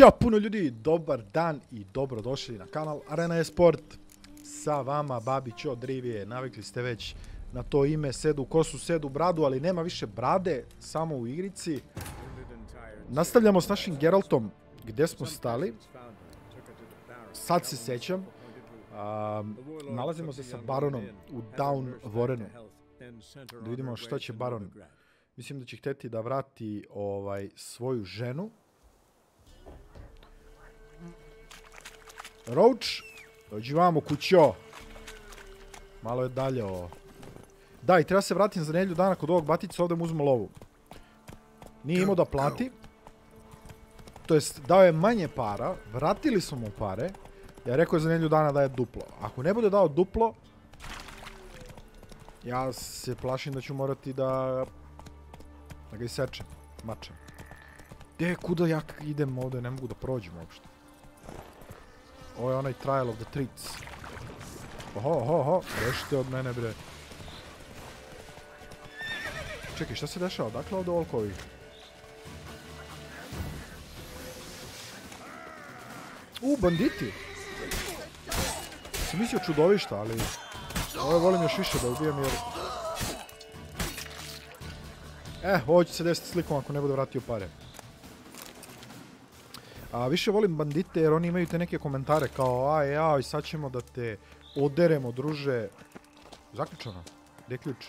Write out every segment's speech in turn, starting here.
Ćao puno ljudi, dobar dan i dobrodošli na kanal Arena Esport. Sa vama Babić od Rivije, navikli ste već na to ime, sedu kosu, sedu bradu, ali nema više brade, samo u igrici. Nastavljamo s našim Geraltom, gdje smo stali. Sad se sećam, nalazimo se sa baronom u Down Warrenu. Da vidimo što će baron. Mislim da će htjeti da vrati svoju ženu. Roach, dođi vamo kućo. Malo je dalje ovo. Da, i treba se vratim za nedjelju dana kod ovog batica, ovdje mu uzmo lovu. Nije imao da plati. To jest, dao je manje para, vratili smo mu pare. Ja rekao je za nedjelju dana da je duplo. Ako ne bude dao duplo, ja se plašim da ću morati da ga isečem, mačem. Kuda ja idem ovdje, ne mogu da prođem uopšte. Ovo je onaj trial of the treats. Oho, rešite od mene bre. Čekaj, šta se dešava? Dakle ovdje ovoliko ovih? Banditi! Sam mislio čudovišta, ali ovo volim još više da ubijem jer... ovo će se desiti slikom ako ne bude vratio pare. Više volim bandite jer oni imaju te neke komentare kao aj, sad ćemo da te oderemo, druže. Zaključano. Gdje je ključ?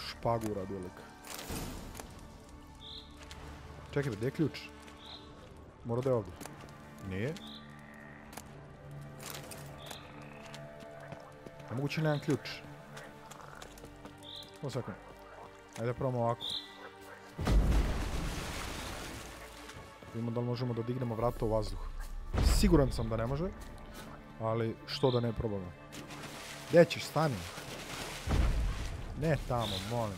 Špagu uradi velik. Čekaj, gdje je ključ? Mora da je ovdje. Nije. Moguće nemam ključ. Samo sekund. Ajde probamo ovako. Vidimo da li možemo da dignemo vrata u vazduh. Siguran sam da ne može. Ali što da ne probamo. Gdje ćeš, stani. Ne tamo, molim.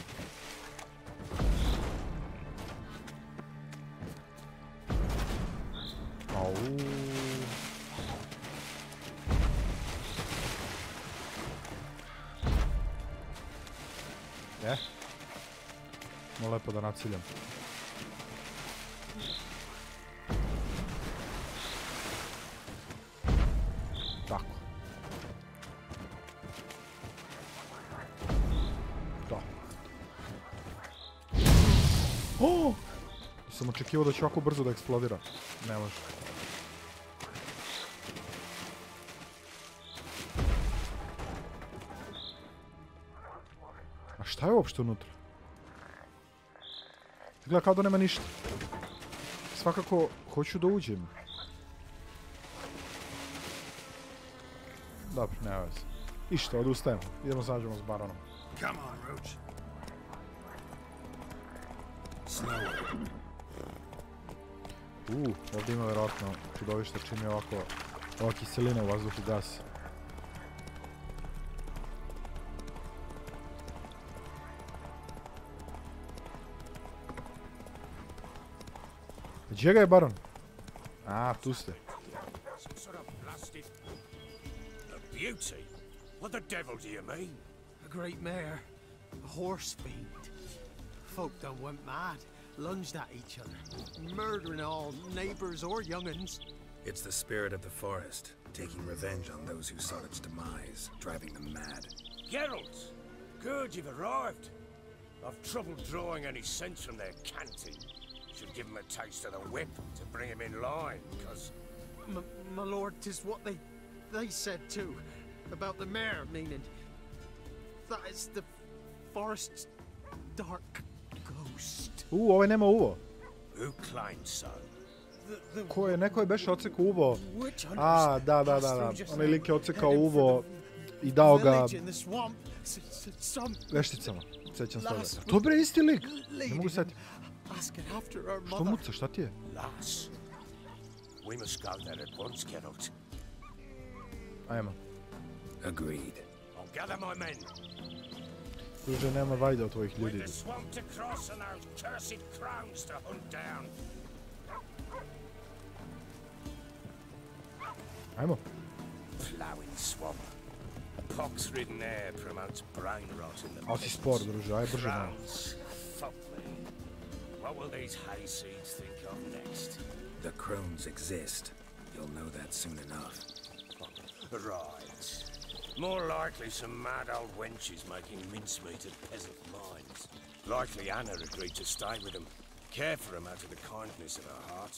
Mo lepo da naciljam. Tako. Da. Sam očekivao da će ovako brzo da eksplodira. Ne može. A šta je uopšte unutra? Gleda kao da nema ništa. Svakako hoću da uđem. Dobro, nema veze. Išta, odustajemo. Idemo zađemo s baronom. Ovdje ima verovatno čudovište čim je ovako ova kiselina u vazduhu gasi. Gdje ga je baron? Tu ste. Beauty? What the devil do you mean? A great mare. A horse fiend. Folk done went mad. Lunged at each other. Murdering all neighbors or young'uns. It's the spirit of the forest, taking revenge on those who sought its demise, driving them mad. Geralt! Good you've arrived. I've trouble drawing any sense from their canting. Should give him a taste of the whip to bring him in line, because... My lord, 'tis what they said too. About the mare, meaning... That is the forest's dark ghost. Ovaj nema uvo. Who claimed so? Neko je beše ocekao uvo. Da. Onaj lik je ocekao uvo i dao ga... vešticama. Sećam se toga. To bre isti lik. Ne mogu setiti. Što muca, šta ti je? Lass. We must go there at once, Geralt. Ajmo. Agreed. I'll gather my men. Druže, nema vajda od tvojih ljudi. With the swamp to cross and those cursed crows to hunt down. Ajmo. Plowing swamp. Pox-ridden air promotes brain rot in the Ali si spor, druže, aj brže malo. Fuck me. What will these hayseeds think of next? The crones exist. You'll know that soon enough. Right. More likely some mad old wenches making mincemeat of peasant minds. Likely Anna agreed to stay with them. Care for them out of the kindness of her heart.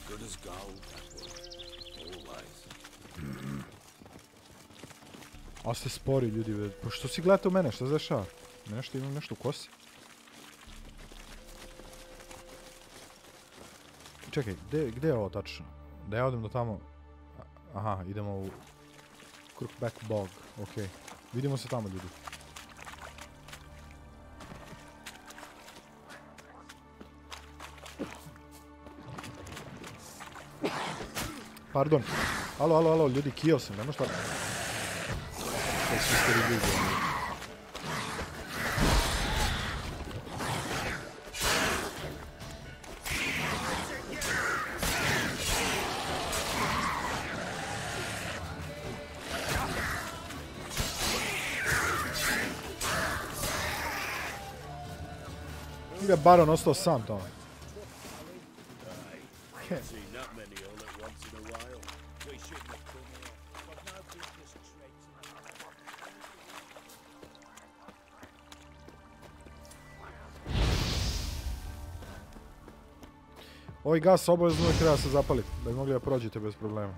Good as gold, that would. Always. A ste spori ljudi, pa što si gledate u mene, šta se dešava? Nešto, imam nešto u kosi. Čekaj, gdje je ovo tačno? Da ja odem do tamo... Aha, idemo u... Crookback Bog, okej. Vidimo se tamo ljudi. Pardon. Alo, ljudi, kio sam, nema šta... Svi ste ljudi. Ili je Baron ostao sam tamo. Ovaj gas obavezno uvijek treba se zapaliti, da bi mogli da prođete bez problema.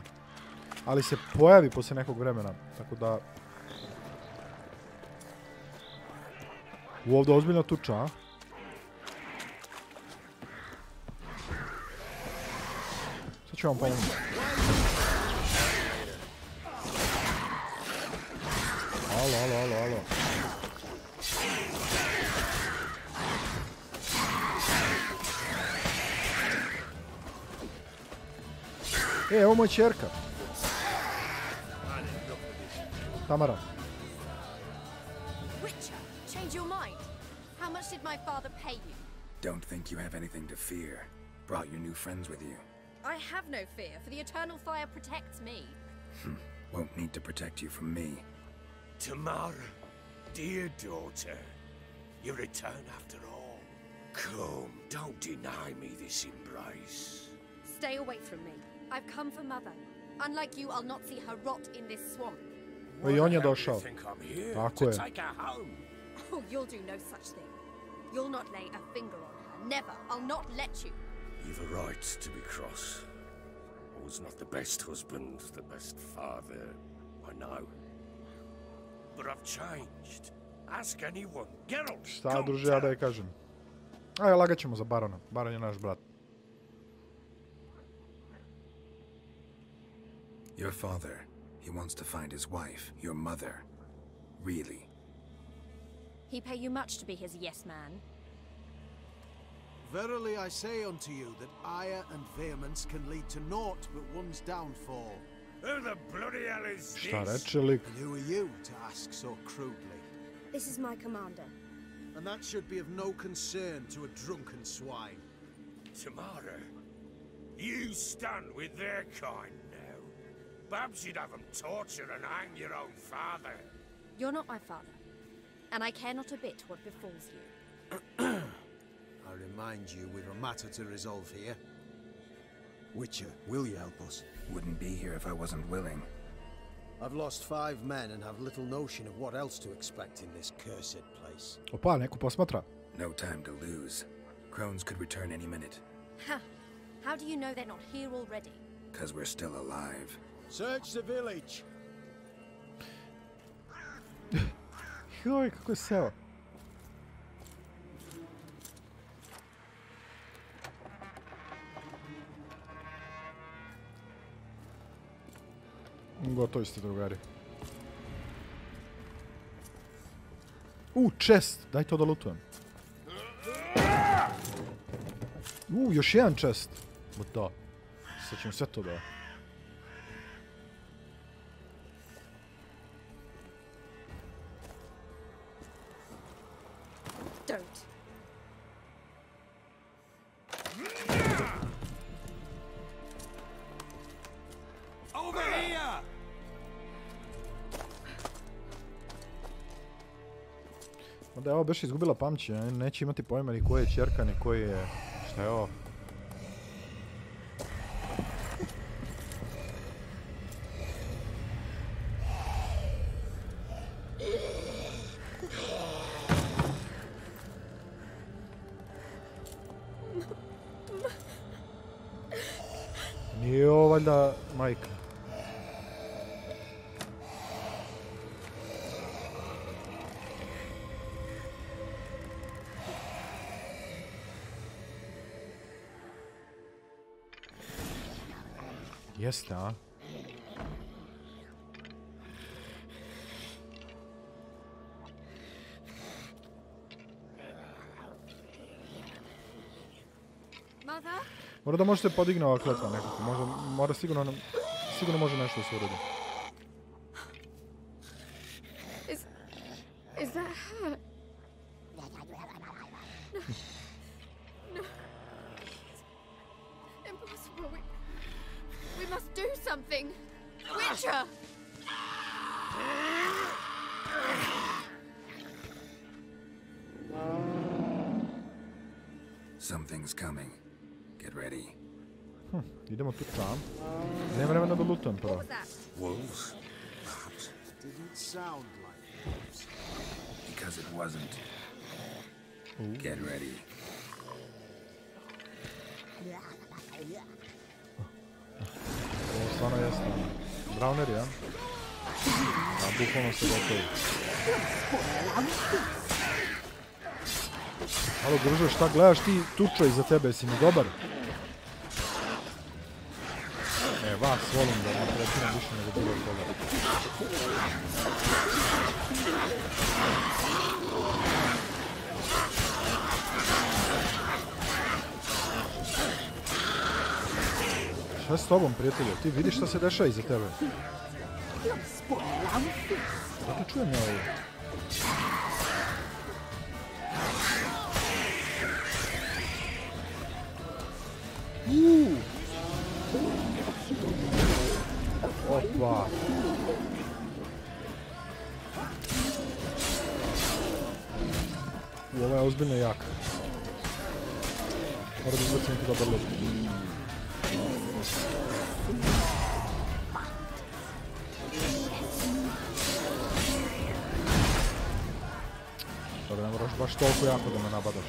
Ali se pojavi poslije nekog vremena, tako da... Ovdje ozbiljna tuča, a? Sad ću vam pomoći. Alo. Evo moj čerka. Tamara. Witcher, change your mind. How much did my father pay you? Don't think you have anything to fear. Brought your new friends with you. I have no fear, for the eternal fire protects me. Won't need to protect you from me. Tamara, dear daughter, you return after all. Come, don't deny me this embrace. Stay away from me. I've come for Mother. Unlike you, I'll not see her rot in this swamp. I on je došao. Tako je. Oh, you'll do no such thing. You'll not lay a finger on her. Never. I'll not let you. You've a right to be cross. I was not the best husband, the best father, I know. But I've changed. Ask anyone. Geralt, šta druže, ja da je kažem. Ajde, lagat ćemo za Barona. Baron je naš brat. Your father, he wants to find his wife, your mother. Really? He pay you much to be his yes man? Verily I say unto you that ire and vehemence can lead to naught but one's downfall. Who the bloody hell is this? Šta reče lik? And who are you to ask so crudely? This is my commander. And that should be of no concern to a drunken swine. Tamara, you stand with their kind now. Perhaps you'd have them torture and hang your own father. You're not my father, and I care not a bit what befalls you. I remind you we've a matter to resolve here. Witcher, will you help us? Wouldn't be here if I wasn't willing. I've lost 5 men and have little notion of what else to expect in this cursed place. Opa, neko posmatra. No time to lose. Crones could return any minute. Ha! How do you know they're not here already? 'Cause we're still alive. Search the village! Joj, kako je seo. Gotovi ste, drugari. Chest! Daj to da lutujem. Još jedan chest. Da. Sad ćemo sve to da... Don't. Over here! Onda je ovo baš izgubila pamćenje, neće imati pojma ni koje je ćerka, ni koji je... Šta je ovo? Nije ovo valjda majka. Jeste, a? Mora da može se podigne ova kletva nekako. Mora sigurno može nešto da se uredi. Is that her? No. Impossible. We must do something. Witcher! Something's coming. Get ready. Idemo tu tam. Nema vremena da lutam prvo. What was that? Wolves? Perhaps. Didn't sound like wolves. Because it wasn't. Get ready. Ovo stvarno jeste. Brauneri, ja? A, bukvalno se gotovi. Halo, Gružo, šta gledaš ti tučo iza tebe, si mi dobar? Vas volim da ne trećiram više nego bilo koga. Šta je s tobom, prijatelju? Ti vidiš šta se dešava iza tebe? Da te čujem ja ovo. Opa. Ovo je ozbiljno jak. Moram da izbacim neki dobar lik. Dobro, ne moraš baš toliko jako da me nabadaš.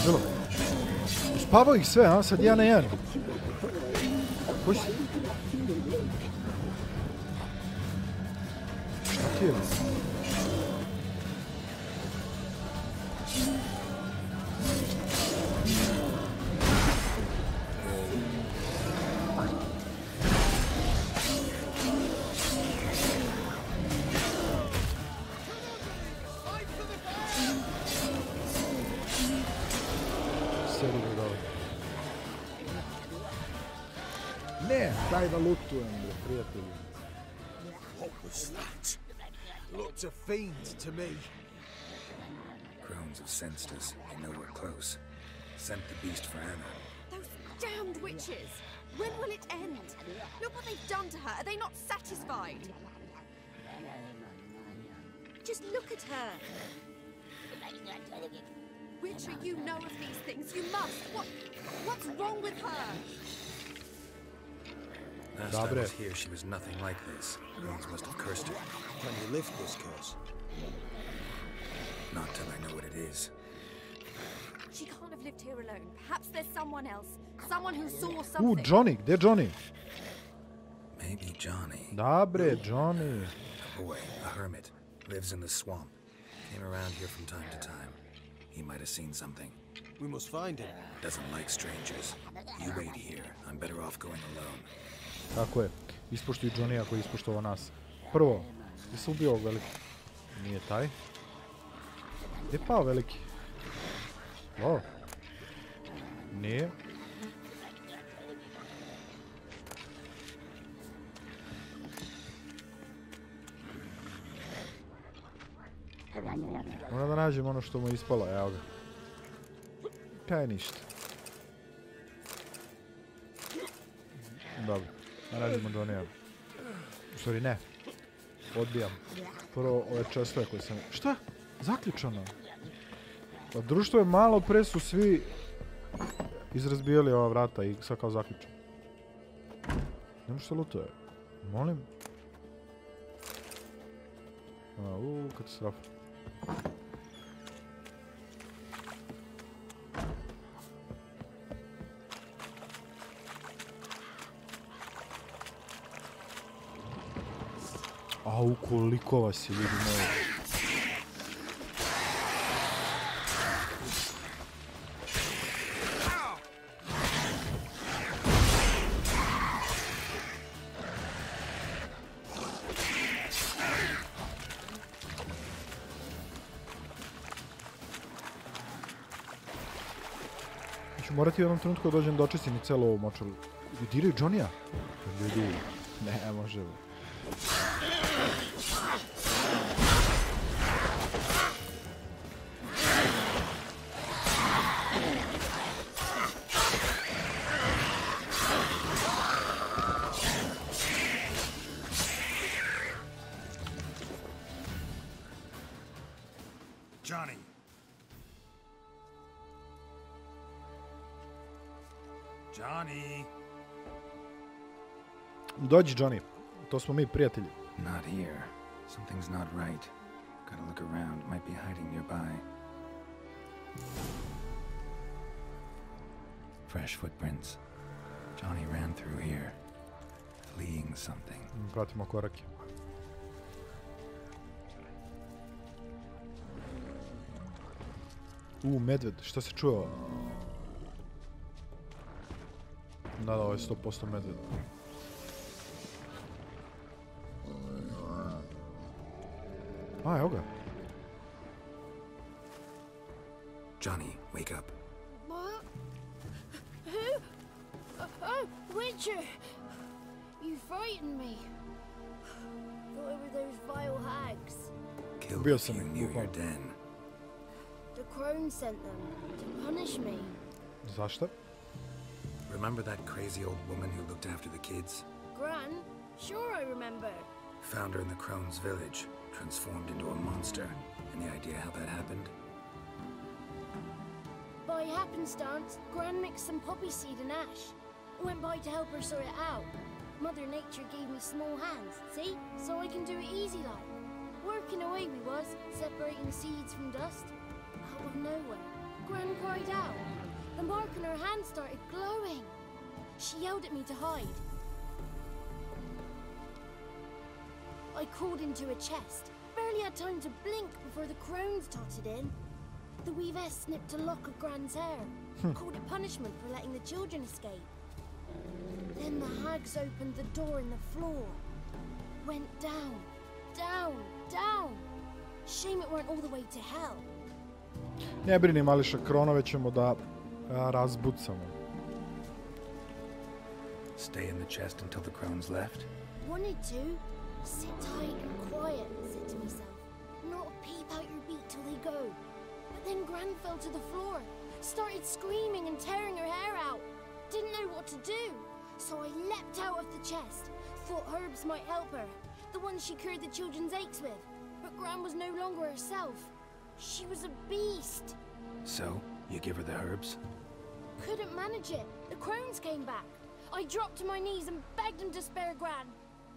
Bilo. Uspavao ih sve, a? Sad ja na jedan. Koji si? Šta ti je? Ne, daj da lutujem, prijatelji. What was that? Looked a fiend to me. Crones have sensed us. They know we're close. Sent the beast for Anna. Those damned witches! When will it end? Look what they've done to her. Are they not satisfied? Just look at her. Witcher, you know of these things. You must. What's wrong with her? Last I was here, she was nothing like this. Crones must have cursed her. Can you lift this curse? Not till I know what it is. She can't have lived here alone. Perhaps there's someone else. Someone who saw something. Johnny, gdje je Johnny? Maybe Johnny. Dobre, Johnny. A boy, a hermit, lives in the swamp. Came around here from time to time. He might have seen something. We must find him. Doesn't like strangers. You wait here. I'm better off going alone. Tako je. Ispoštuj Johnny ako je ispoštovao nas. Prvo, gdje se ubio ovog veliki? Nije taj. Gdje je pao veliki? O. Nije. Moram da nađem ono što mu je ispalo, evo ga. Kaj ništa. Dobro, da nađemo Johnny-a. U stvari ne. Odbijam. Prvo ove čestove koje sam... Šta? Zaključano. Pa društvo je malo, pre su svi izrazbijali ova vrata i sad kao zaključano. Nemo što lutuje. Molim. Katastrofa. Au, koliko vas je, ljudi moji. Ću morati u jednom trenutku da dođem da očistim i celo ovo močaru. Diraju Johnny-a? Ljudi, ne može. Johnny. Johnny. Dođi, Johnny. To smo mi, prijatelji. Not here. Something's not right. Gotta look around. Might be hiding nearby. Fresh footprints. Johnny ran through here, fleeing something. Pratimo korake. Medved, šta se čuo? Da, ovo je 100% medved. Evo ga. Johnny, wake up. What? Who? Oh, Witcher! You frightened me. Thought it were those vile hags. Killed a few near your den. The crone sent them to punish me. Zašto? Remember that crazy old woman who looked after the kids? Gran? Sure I remember. Found her in the crone's village, transformed into a monster. Any idea how that happened? By happenstance, Gran mixed some poppy seed and ash. Went by to help her sort it out. Mother Nature gave me small hands, see? So I can do it easy like. Working away we was, separating seeds from dust. Out of nowhere, Gran cried out. The mark on her hand started glowing. She yelled at me to hide. I crawled into a chest. Barely had time to blink before the crones totted in. The weavess snipped a lock of Gran's hair. Called it punishment for letting the children escape. Then the hags opened the door in the floor. Went down, down, down. Shame it weren't all the way to hell. Ne brini, mališa, kronove ćemo da razbucamo. Stay in the chest until the crones left? Wanted to. Sit tight and quiet, said to myself. Not peep out your beak till they go. But then Gran fell to the floor. Started screaming and tearing her hair out. Didn't know what to do. So I leapt out of the chest. Thought herbs might help her. The ones she cured the children's aches with. But Gran was no longer herself. She was a beast. So, you give her the herbs? Couldn't manage it. The crones came back. I dropped to my knees and begged them to spare Gran.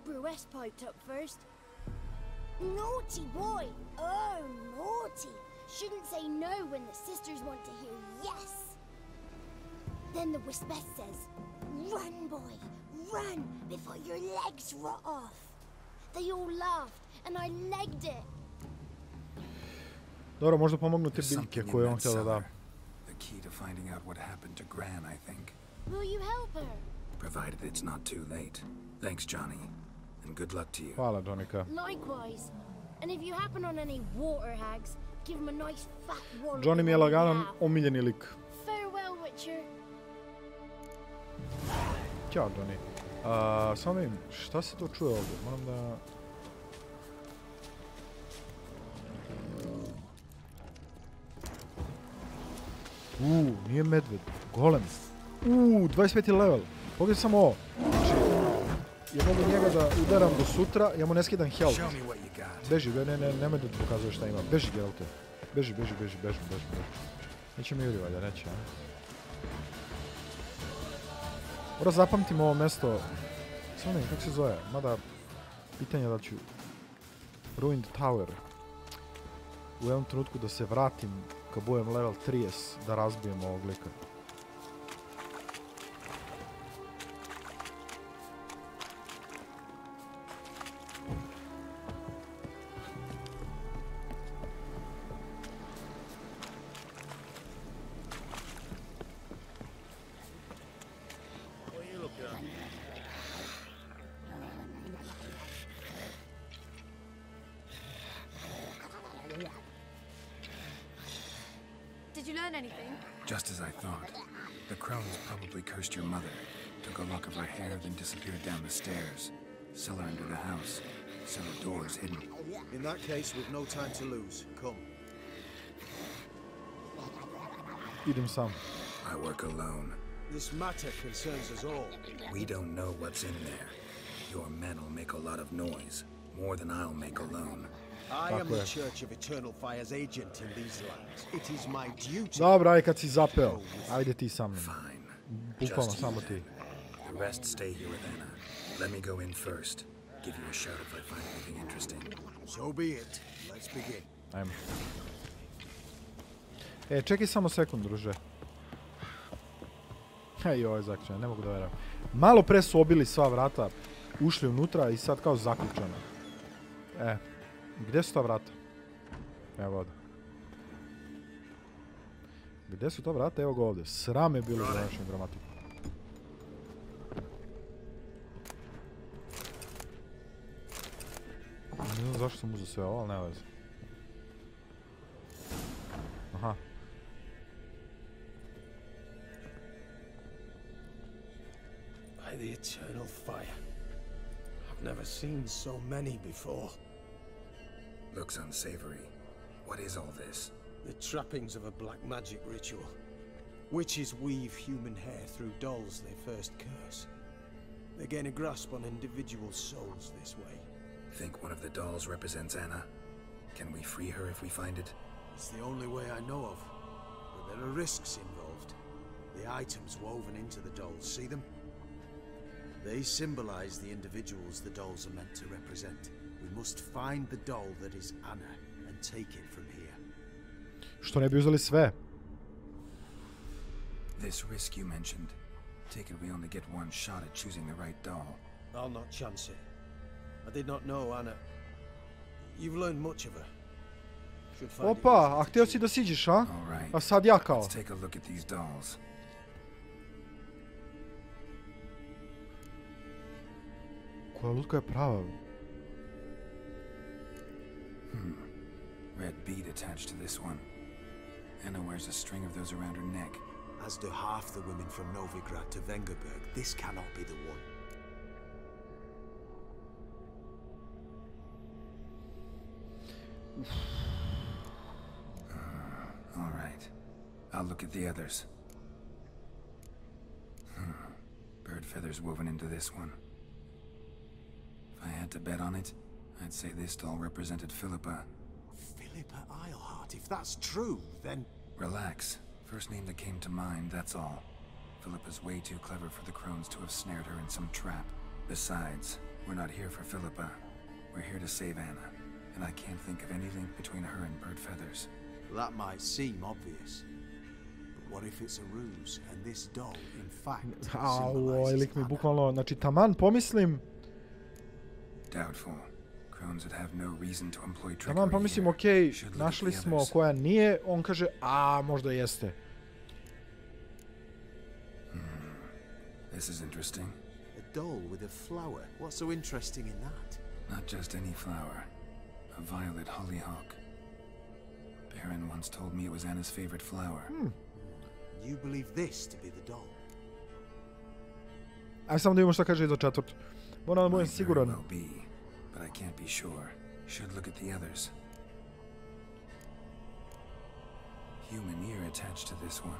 Bruess piped up first. Naughty boy! Oh, naughty! Shouldn't say no when the sisters want to hear yes. Then the Wispess says, run, boy, run, before your legs rot off. They all laughed, and I legged it. Dobro, možda pomognu te biljke koje on htio da da. The key to finding out what happened to Gran, I think. Will you help her? Provided it's not too late. Thanks, Johnny. And good luck to you. Hvala, Johnnyka. Likewise. And if you happen on any water hags, give them a nice fat wallop. Johnny mi je laganan omiljeni lik. Farewell, Witcher. Ćao, Johnny. Samo da vidim, šta se to čuje ovdje? Moram da... Nije medved. Golem. 25. level. Pogledaj samo ovo. Znači, ja mogu njega da udaram do sutra, ja mu ne skidam health. Show me what you got. Beži, nemoj da ti pokazuje šta ima. Beži, Gerolte. Beži. Neće mi juri valja, neće, a? Moram zapamtim ovo mjesto. Samo ne, kako se zove? Mada, pitanje da ću Ruined Tower. U jednom trenutku da se vratim kad budem level 30 da razbijem ovog lika. Did you learn anything? Just as I thought. The crones probably cursed your mother, took a lock of her hair, then disappeared down the stairs. Cellar under the house. Cellar doors hidden. In that case, we've no time to lose. Come. Idem sam. I work alone. This matter concerns us all. We don't know what's in there. Your men'll make a lot of noise. More than I'll make alone. I am the Church of Eternal Fire's agent in these lands. It is my duty. Dobro, aj kad si zapeo. Ajde ti sa mnom. Fine. Bukvalno Just samo you ti. then. The rest stay here with Anna. Let me go in first. Give you a shout if I find anything interesting. So be it. Let's begin. Ajmo. Čekaj samo sekund, druže. Ovo je zaključeno, ne mogu da verujem. Malo pre su obili sva vrata, ušli unutra i sad kao zaključeno. Gdje su ta vrata? Evo ovdje. Gdje su ta vrata? Evo ga ovdje. Sram je bilo za našu gramatiku. Ne znam zašto sam uzeo sve ovo, ali ne veze. Aha. By the eternal fire. I've never seen so many before. Looks unsavory. What is all this? The trappings of a black magic ritual. Witches weave human hair through dolls they first curse. They gain a grasp on individual souls this way. Think one of the dolls represents Anna? Can we free her if we find it? It's the only way I know of. But there are risks involved. The items woven into the dolls, see them? They symbolize the individuals the dolls are meant to represent. We must find the doll that is Anna and take it from here. Što ne bi uzeli sve? This risk you mentioned. Take it we only get one shot at choosing the right doll. I'll not chance it. I did not know Anna. You've learned much of her. Should find it Opa, easy a to htio choose. si da siđeš, a? All right. A sad ja kao. Let's take a look at these dolls. Koja lutka je prava? Red bead attached to this one. Anna wears a string of those around her neck. As do half the women from Novigrad to Vengerberg. This cannot be the one. All right. I'll look at the others. Bird feathers woven into this one. If I had to bet on it, I'd say this doll represented Philippa. Philippa Eilhart, if that's true, then... Relax. First name that came to mind, that's all. Philippa's way too clever for the crones to have snared her in some trap. Besides, we're not here for Philippa. We're here to save Anna. And I can't think of any link between her and bird feathers. That might seem obvious. But what if it's a ruse, and this doll, in fact, Au, lik mi bukvalno, znači taman pomislim, Doubtful. Crones would have no reason to employ trickery taman pomislim, here. okej, Should look at našli the smo others. koja nije, on kaže, a možda jeste. This is interesting. A doll with a flower. What's so interesting in that? Not just any flower. A violet hollyhock. Baron once told me it was Anna's favorite flower. You believe this to be the doll? Aj samo da vidimo šta kaže i za četvrt. Moram da budem Might very siguran. well be, but I can't be sure. Should look at the others. Human ear attached to this one.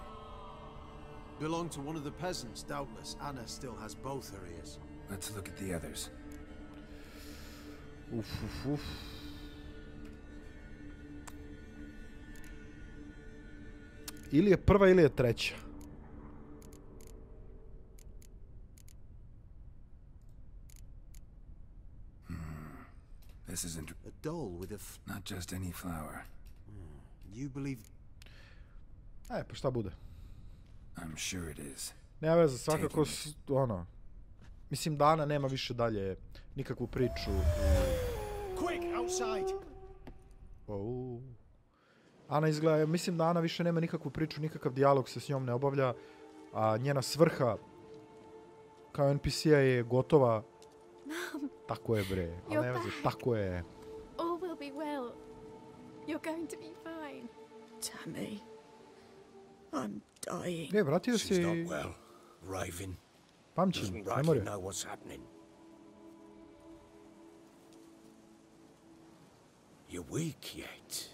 Belong to one of the peasants, doubtless. Anna still has both her ears. Let's look at the others. Uf. Ili je prva ili je treća. This isn't A doll with a not just any flower. You believe... Pa šta bude? I'm sure it is. Nema veze, svakako, ono... Mislim da Ana nema više dalje nikakvu priču. Quick, outside! Ana izgleda, mislim da Ana više nema nikakvu priču, nikakav dijalog se s njom ne obavlja, a njena svrha kao NPC-a je gotova. Tako je, bre. Ali ne veze, tako je. All will be well. You're going to be fine. Tammy, I'm dying. Vratio si... She's not well. Raven. Pamćim, Doesn't ne rightly more. know what's happening. You're weak yet.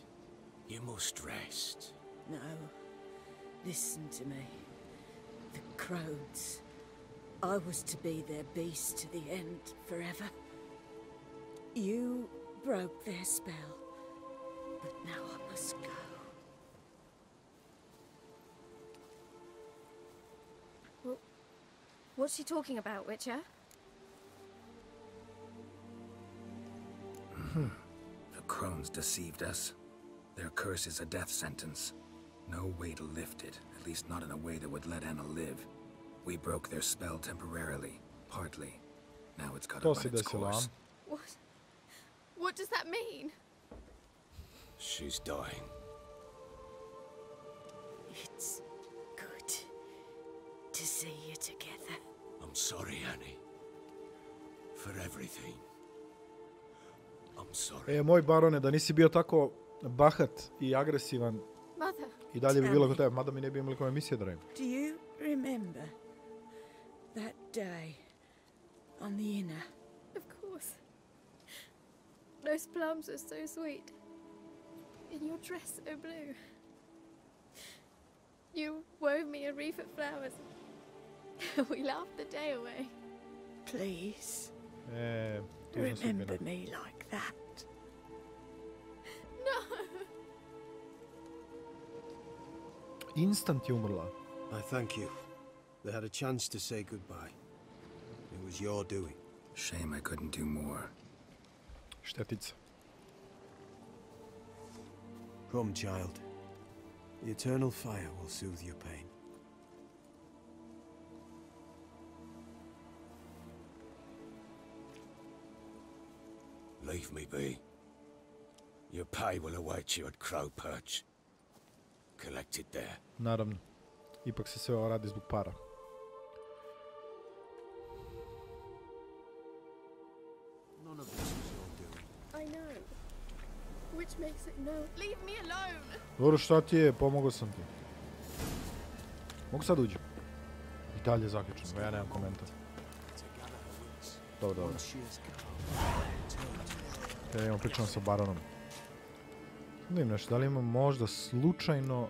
You must rest. No. Listen to me. The crones. I was to be their beast to the end, forever. You broke their spell. But now I must go. What's she talking about, Witcher? The crones deceived us. Their curse is a death sentence. No way to lift it, at least not in a way that would let Anna live. We broke their spell temporarily, partly. Now it's got to run its course. What does that mean? She's dying. It's good to see you together. I'm sorry, Annie. For everything. I'm sorry. Moj barone, da nisi bio tako bahat I agresivan, Mother. I dalje bi bilo kod tebe, mada mi ne bi imali kao emisije da radim. Do you remember that day on the inner? Of course. Those plums are so sweet. And your dress so blue. You wove me a wreath of flowers. We laughed the day away. Please, tužna sudbina. remember me like that. No! Instant je umrla. I thank you. They had a chance to say goodbye. It was your doing. Shame I couldn't do more. Štetica. Come, child. The eternal fire will soothe your pain. Leave me be. Your pay will await you at Crow Perch. Collect it there. Naravno. Ipak se sve ovo radi zbog para. None of this was your doing. I know. Which makes it no. Leave me alone! Dobro, šta ti je? Pomogao sam ti. Mogu sad uđem? I dalje zaključeno, ja nemam komentar. Dobro. Ja imam pričano sa baronom. Da im nešto, da li imam možda slučajno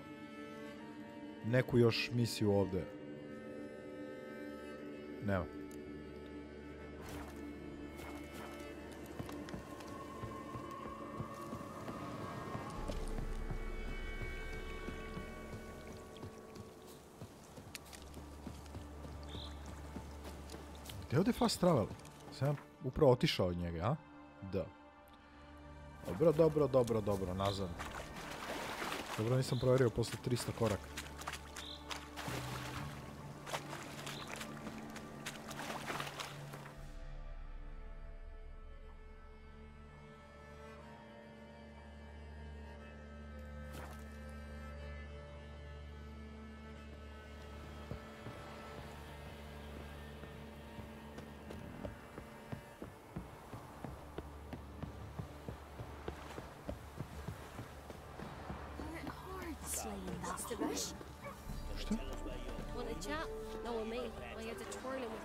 neku još misiju ovde? Nema. Gdje je ovdje fast travel? Sam upravo otišao od njega, a? Da. Dobro, nazad. Dobro, nisam provjerio posle 300 koraka. What's the rush? Šta? Want a chat? No, with me. My head's a twirling with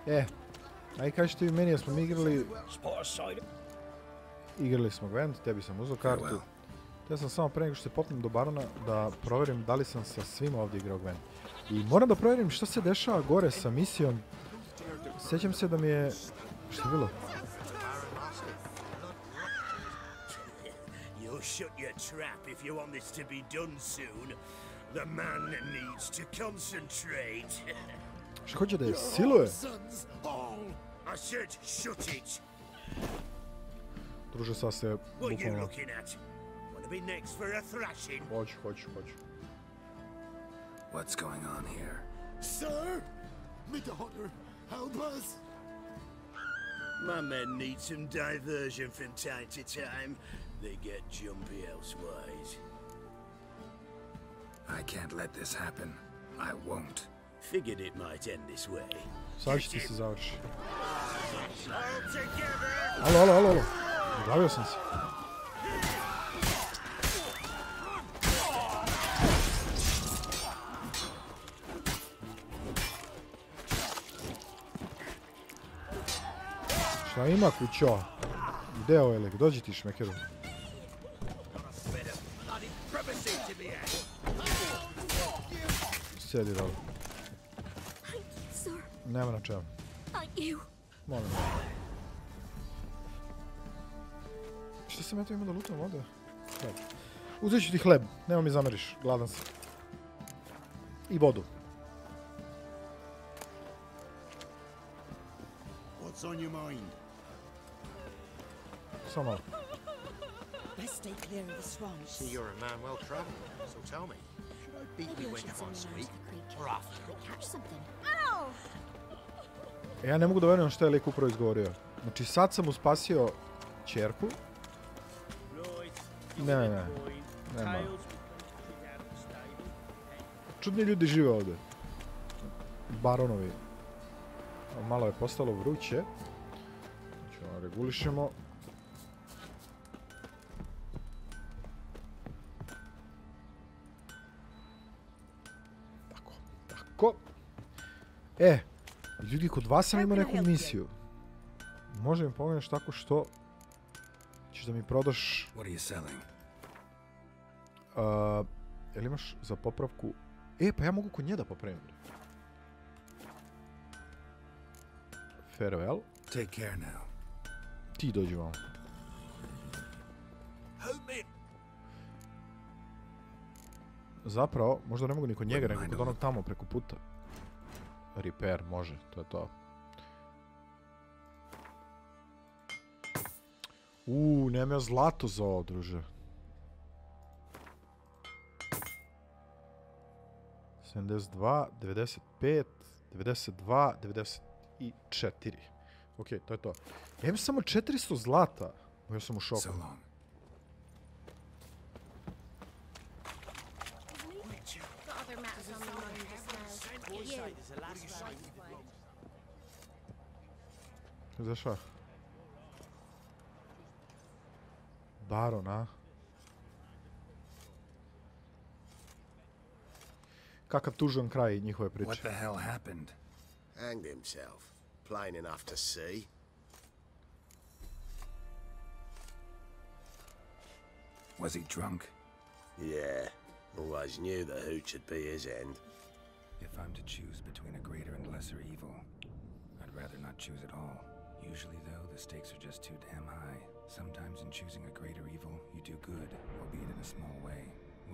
hunger. Aj kažete vi meni, ja smo mi igrali... Igrali smo Gwent, tebi sam uzeo kartu. Ja sam samo pre nego što se popnem do barona da proverim da li sam sa svima ovdje igrao Gwent. I moram da provjerim što se dešava gore sa misijom. Sjećam se da mi je... Što je bilo? Shut your trap if you want this to be done soon. The man needs to concentrate. Što hoće da je siluje? I said shut it. Druže, sad se bukvalno... Hoću. What's going on here? Sir, my daughter, help us. My men need some diversion from time to time. They get jumpy elsewise. I can't let this happen. I won't. Figured it might end this way. Sad će ti se završi. All together. Alo. Glavio sam se. Šta ima kućo? Gde je ovaj lik? Dođi ti šmekeru. Sjedi dole. Nema na čemu. Molim. Što sam ja to imao da lutam ovdje? Uzet ću ti hleb, nema mi zameriš, gladan sam. I vodu. What's on your mind? Samo malo. Let's stay clear of the swamps. See, you're a man well traveled, so tell me, should I beat me wench once a week or after? Catch something. Ja ne mogu da verujem što je lik upravo izgovorio. Znači sad sam mu spasio ćerku. Ne. Nema. Čudni ljudi žive ovdje. Baronovi. Malo je postalo vruće. Znači, regulišemo. Tako. Ljudi, kod vas sam imao neku misiju. Može mi pogledaš tako što ćeš da mi prodaš... What are you selling? Jel imaš za popravku... Pa ja mogu kod nje da popravim. Farewell. Take care now. Ti dođi vam. Zapravo, možda ne mogu ni kod njega, nego kod onog tamo preko puta. Repair, može, to je to. Nemam ja zlato za ovo, druže. 72, 95, 92, 94. Ok, to je to. Ja imam samo 400 zlata. Ja sam u šoku. Za šta? Baron, a? Kakav tužan kraj njihove priče. What the hell happened? Hanged himself. Plain enough to see. Was he drunk? Yeah. Always knew the hooch would be his end. If I'm to choose between a greater and lesser evil, I'd rather not choose at all. Usually, though, the stakes are just too damn high. Sometimes in choosing a greater evil, you do good, albeit in a small way.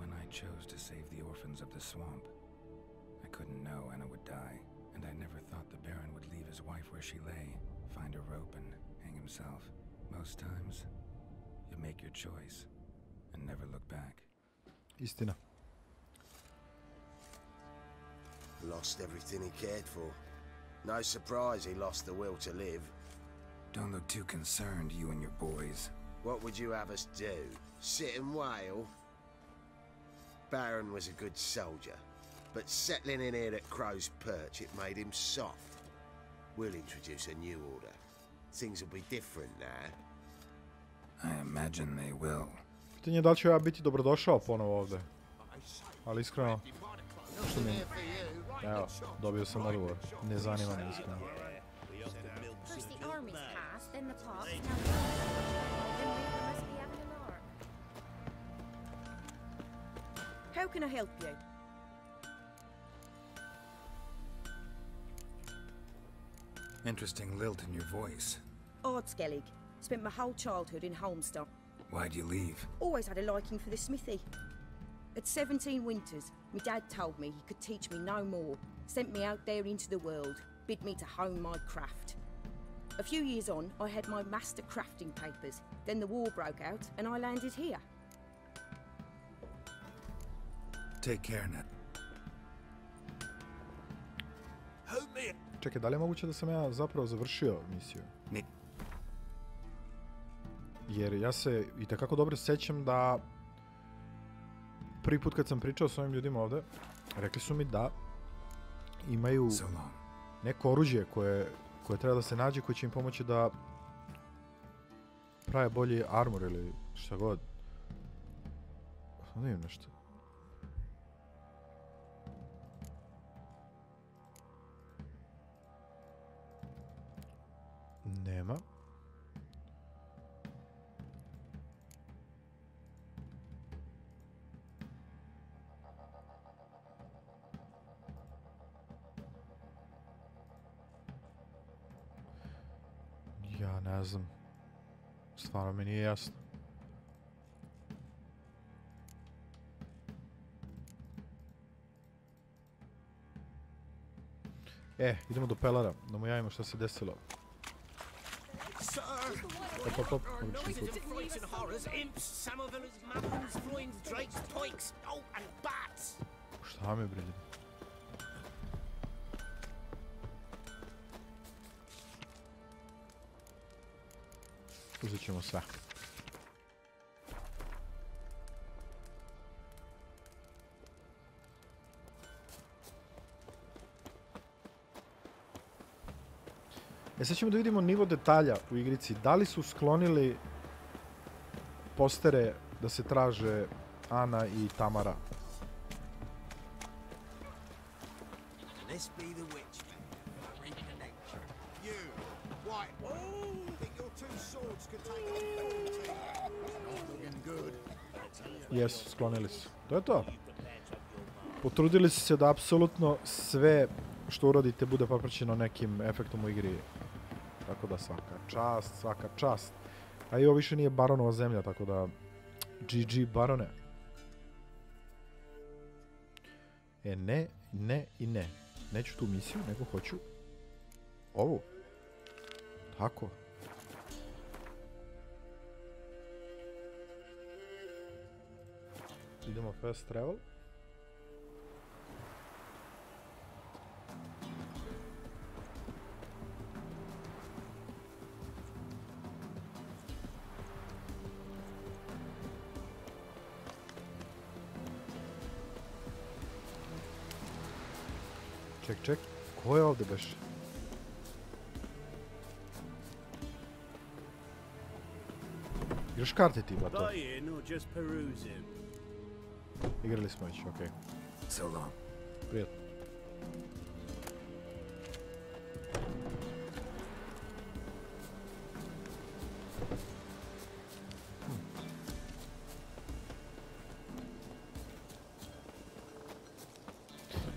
When I chose to save the orphans of the swamp, I couldn't know Anna would die, and I never thought the Baron would leave his wife where she lay, find a rope and hang himself. Most times, you make your choice and never look back. Istina. Lost everything he cared for. No surprise he lost the will to live. Don't look too concerned, you and your boys. What would you have us do? Sit and wail? Baron was a good soldier, but settling in here at Crow's Perch, it made him soft. We'll introduce a new order. Things will be different now. I imagine they will. Pitanje je da li ću ja biti dobrodošao ponovo ovdje. Ali iskreno... Što mi... Evo, dobio sam odgovor. Ne zanima me iskreno. How can I help you? Interesting lilt in your voice. Ardskellig. Spent my whole childhood in Holmstad. Why'd you leave? Always had a liking for the smithy. At 17 winters, my dad told me he could teach me no more. Sent me out there into the world, bid me to hone my craft. A few years on, I had my master crafting papers. Then the war broke out, and I landed here. Take care, Ned. Čekaj, da li je moguće da sam ja zapravo završio misiju? Ne. Jer ja se itekako dobro sjećam da prvi put kad sam pričao s ovim ljudima ovdje, rekli su mi da imaju neko oružje koje treba da se nađe, koje će im pomoći da prave bolji armor ili šta god. Ne vidim nešto. Nema. Ja ne znam. Stvarno mi nije jasno. Idemo do pelara, da mu javimo šta se desilo. Hop. Šta mi bre? Uzet ćemo sve. Sad ćemo da vidimo nivo detalja u igrici. Da li su sklonili postere da se traže Ana i Tamara? Jesu, sklonili su. To je to. Potrudili su se da apsolutno sve što uradite bude popraćeno nekim efektom u igri. Tako da svaka čast. A i ovo više nije baronova zemlja, tako da GG barone. Ne. Neću tu misiju, nego hoću ovu. Tako. Idemo fast travel. Ček. Ko je ovdje baš? Igraš karte ti, bato? Igrali smo već, okej. So long. Prijatno.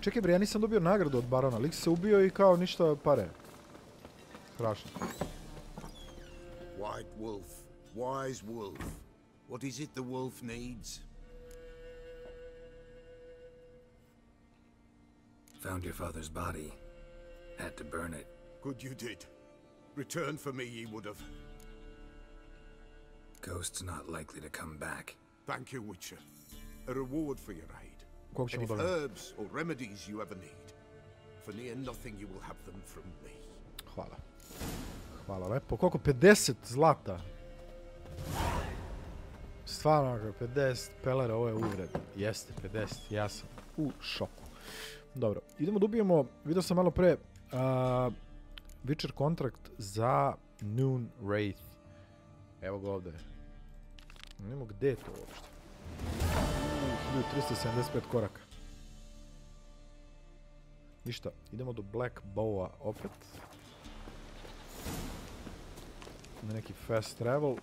Čekaj bre, ja nisam dobio nagradu od barona. Lik se ubio i kao ništa pare. Strašno. White wolf, wise wolf. What is it the wolf needs? Found your father's body. Had to burn it. Good you did. Return for me ye would have. Ghost's not likely to come back. Thank you, Witcher. A reward for your aid. And if herbs or remedies you ever need, for near nothing you will have them from me. Hvala. Hvala lepo. Koliko? 50 zlata. Stvarno, 50 pelera, ovo je uvred. Jeste, 50. Ja sam u šoku. Dobro, idemo da ubijemo, vidio sam malo pre, Witcher kontrakt za Noon Wraith. Evo ga ovdje. Nemo gdje je to uopšte. 1375 koraka. Ništa, idemo do Black Bowa opet. Na neki fast travel.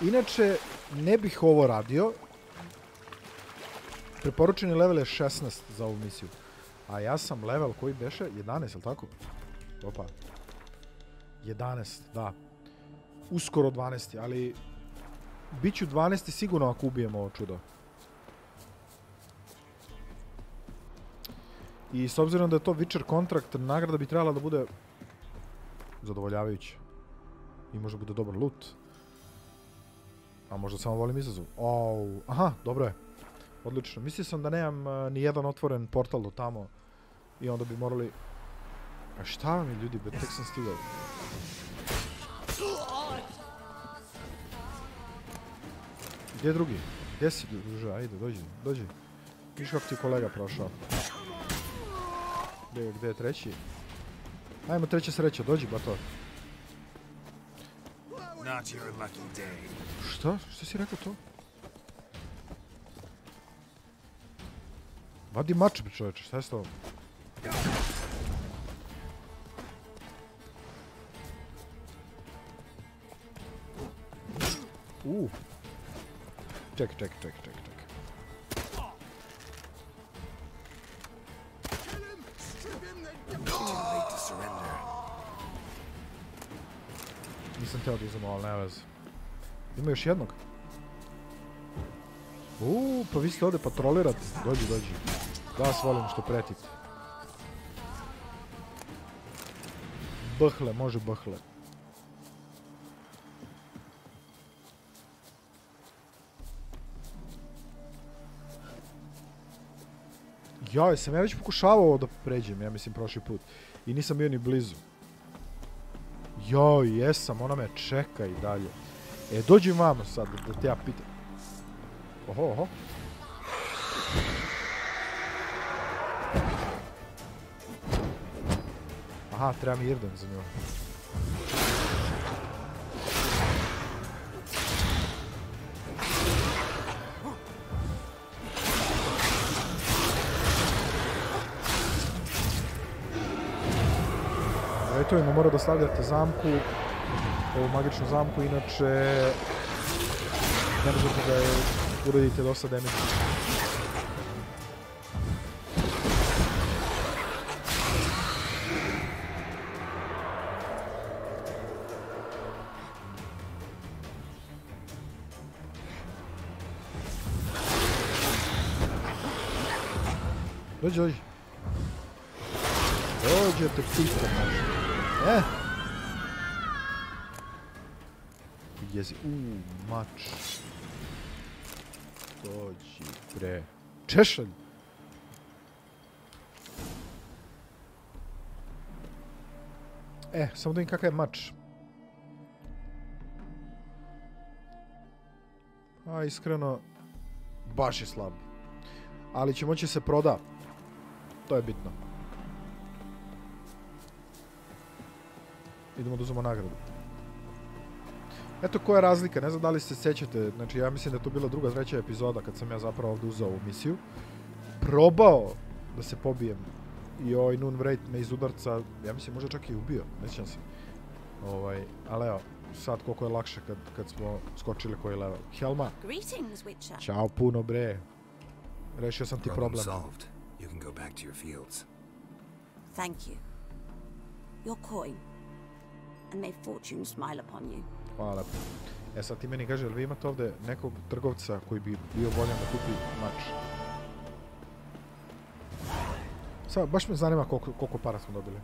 Inače, ne bih ovo radio. Preporučeni level je 16 za ovu misiju. A ja sam level koji beše? 11, jel tako? Opa. 11, da. Uskoro 12, ali... Biću 12 sigurno ako ubijemo ovo čudo. I s obzirom da je to Witcher kontrakt, nagrada bi trebala da bude zadovoljavajuća. I možda bude dobar loot. A možda samo volim izazov. Aha, dobro je. Odlično. Mislio sam da nemam ni jedan otvoren portal do tamo. I onda bi morali... A šta vam je ljudi, tek sam stigao. Gdje je drugi? Gdje si druže? Ajde, dođi. Viš kako ti kolega prošao. Gdje je treći? Ajmo treća sreća, dođi bato. Šta? Šta si rekao to? Vadi mač, čovječe, šta je s tobom? Ček. Nisam teo da uzemo, ali ne veze. Ima još jednog. Pa vi ste ovdje patrolirati. Dođi. Da vas volim što pretite. Bahle, može bahle. Joj, sam ja već pokušavao ovo da pređem, ja mislim prošli put. I nisam bio ni blizu. Joj, jesam, ona me čeka i dalje. Dođi vamo sad, da te ja pitam. Oho. Aha, treba mi Irden za njoj. Eto, ima mora da stavljate zamku, ovu magičnu zamku, inače ne možete da je uradite dosta damage. Dođi. Dođete pita možda. Jezi, mač. Dođi, bre. Češalj. Samo da im kakav je mač. Iskreno, baš je slab. Ali će moći se proda. To je bitno. Idemo da uzmemo nagradu. Eto koja je razlika, ne znam da li se sjećate, znači ja mislim da je to bila druga, treća epizoda kad sam ja zapravo ovdje uzeo ovu misiju. Probao da se pobijem i ovaj Nun Vrejt me iz udarca, ja mislim možda čak i ubio, ne sjećam se. Ali evo, sad koliko je lakše kad smo skočili koji level. Helma, ćao puno bre, rešio sam ti problem. Thank you. Your coin. And may fortune smile upon you. Hvala. Sad ti meni kaže, jel vi imate ovdje nekog trgovca koji bi bio voljan da kupi mač? Sad, baš me zanima koliko para smo dobili.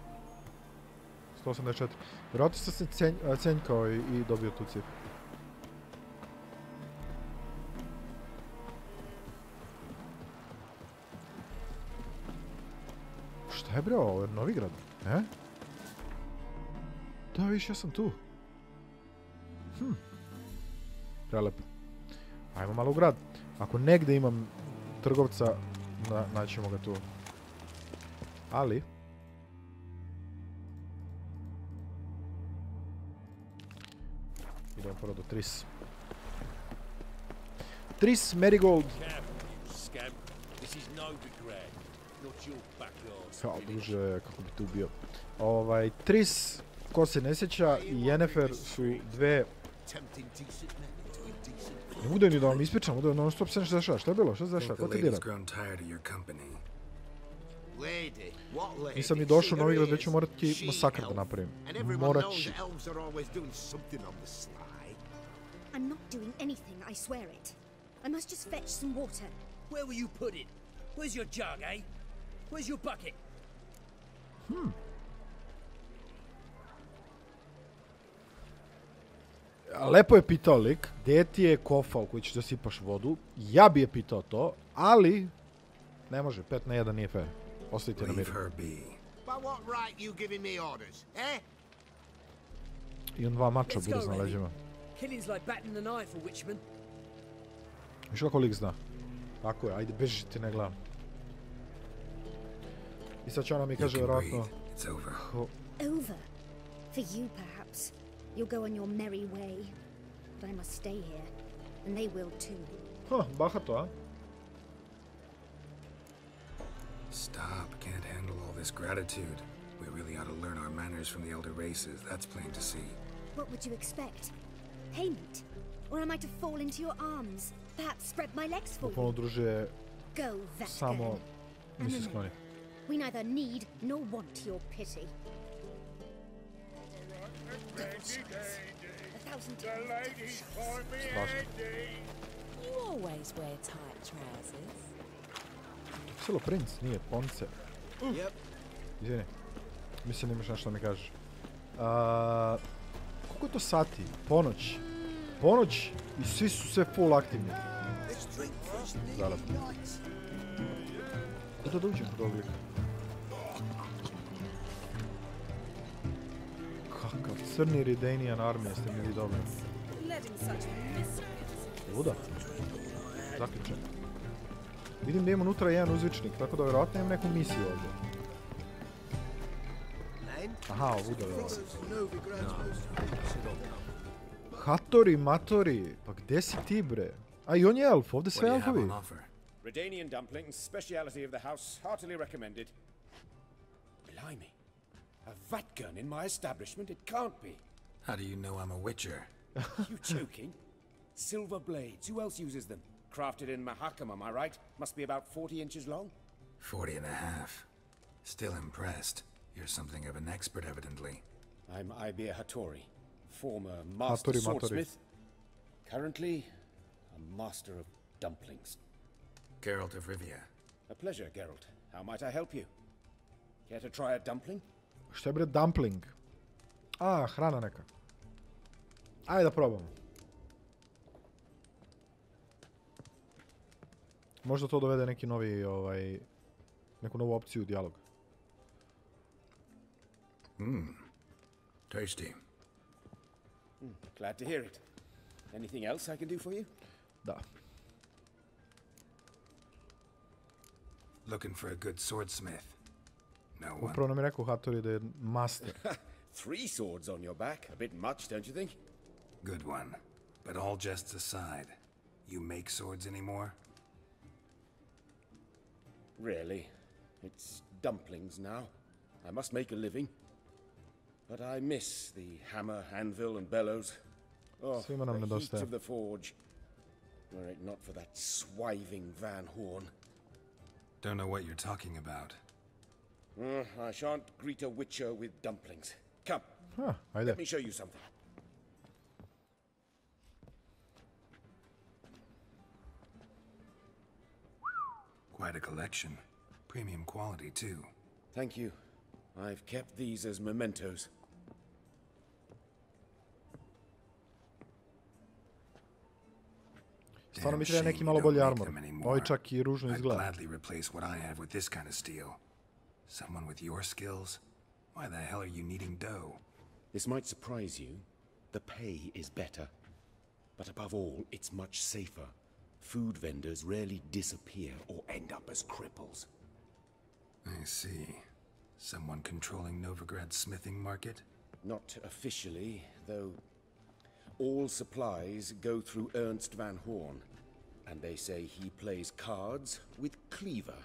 184. Vjerojatno sam se cenjkao i dobio tu cifru. Šta je bre ovo? Novigrad? Da, viš, ja sam tu. Prelepo. Ajmo malo u grad. Ako negdje imam trgovca, naćemo ga tu. Ali... idemo prvo do Tris. Tris Marigold. Kao duže, kako bi tu bio. Tris, ko se ne sjeća, i Yennefer su dve... Ne mogu da ni da vam ispričam, mogu da non stop se nešto dešava. Šta je bilo? Šta se dešava? Ko te dira? Lady, what lady? Nisam ni došao na ovaj igrad, već ću morati masakr da napravim. Morat ću. Elves are always doing something on the sly. I'm not doing anything, I swear it. I must just fetch some water. Where will you put it? Where's your jug, eh? Where's your bucket? Lepo je pitao lik, gdje ti je kofa u kojoj ćeš da sipaš vodu? Ja bi je pitao to, ali ne može, 5 na 1 nije fair. Ostavite na miru. By what right you giving me orders, eh? I on 2 mača bude na leđima. Killing's like batting the knife for Witchman. Viš kako lik zna? Tako je, ajde bežite, ne gledam. I sad će ona mi kaže verovatno... Over? For you, perhaps. You'll go on your merry way. But I must stay here. And they will too. Bahato, a? Stop. Can't handle all this gratitude. We really ought to learn our manners from the elder races. That's plain to see. What would you expect? Payment? Or am I to fall into your arms? Perhaps spread my legs for Bukvalno, you? druže, Go, that samo mi se skloni. We neither need nor want your pity. You always wear tight trousers. Silo princ, nije, ponce. Yep. Izvini, mislim da imaš nešto da mi kažeš. Koliko je to sati? Ponoć. Ponoć i svi su sve full aktivni. Zarad. Kuda da uđem kod ovog lika? Kakav crni Ridanian armija ste mi vi dobri. Luda. Zaključen. Vidim da ima unutra jedan uzvičnik, tako da vjerovatno imam neku misiju ovdje. Aha, ovuda je ovo. Hatori, matori, pa gdje si ti bre? A i on je elf, ovdje sve elfovi. Redanian dumplings, speciality of the house, heartily recommended. Blimey, a vat gun in my establishment? It can't be. How do you know I'm a witcher? You joking? Silver blades, who else uses them? Crafted in Mahakam, am I right? Must be about 40 inches long? 40 and a half. Still impressed. You're something of an expert, evidently. I'm Ibir Hattori, former master swordsmith. Currently, a master of dumplings. Geralt of Rivia. A pleasure, Geralt. How might I help you? Care to try a dumpling? Šta je bre dumpling? A, hrana neka. Ajde da probamo. Možda to dovede neki novi, neku novu opciju u dijalog. Tasty. Glad to hear it. Anything else I can do for you? Da. Looking for a good swordsmith. No one. Upravo nam je rekao Hattori da je master. 3 swords on your back. A bit much, don't you think? Good one. But all jests aside, you make swords anymore? Really? It's dumplings now. I must make a living. But I miss the hammer, anvil, and bellows. Oh, the heat of the forge. Were it not for that swiving Van Horn. Don't know what you're talking about. I shan't greet a witcher with dumplings. Come, let me show you something. Quite a collection. Premium quality, too. Thank you. I've kept these as mementos. Stvarno mi treba neki malo bolji armor. Ovaj čak I ružno izgleda. I'd gladly replace what I have with this kind of steel. Someone with your skills? Why the hell are you needing dough? This might surprise you. The pay is better. But above all, it's much safer. Food vendors rarely disappear or end up as cripples. I see. Someone controlling Novigrad's smithing market? Not officially, though all supplies go through Ernst Van Horn. And they say he plays cards with Cleaver.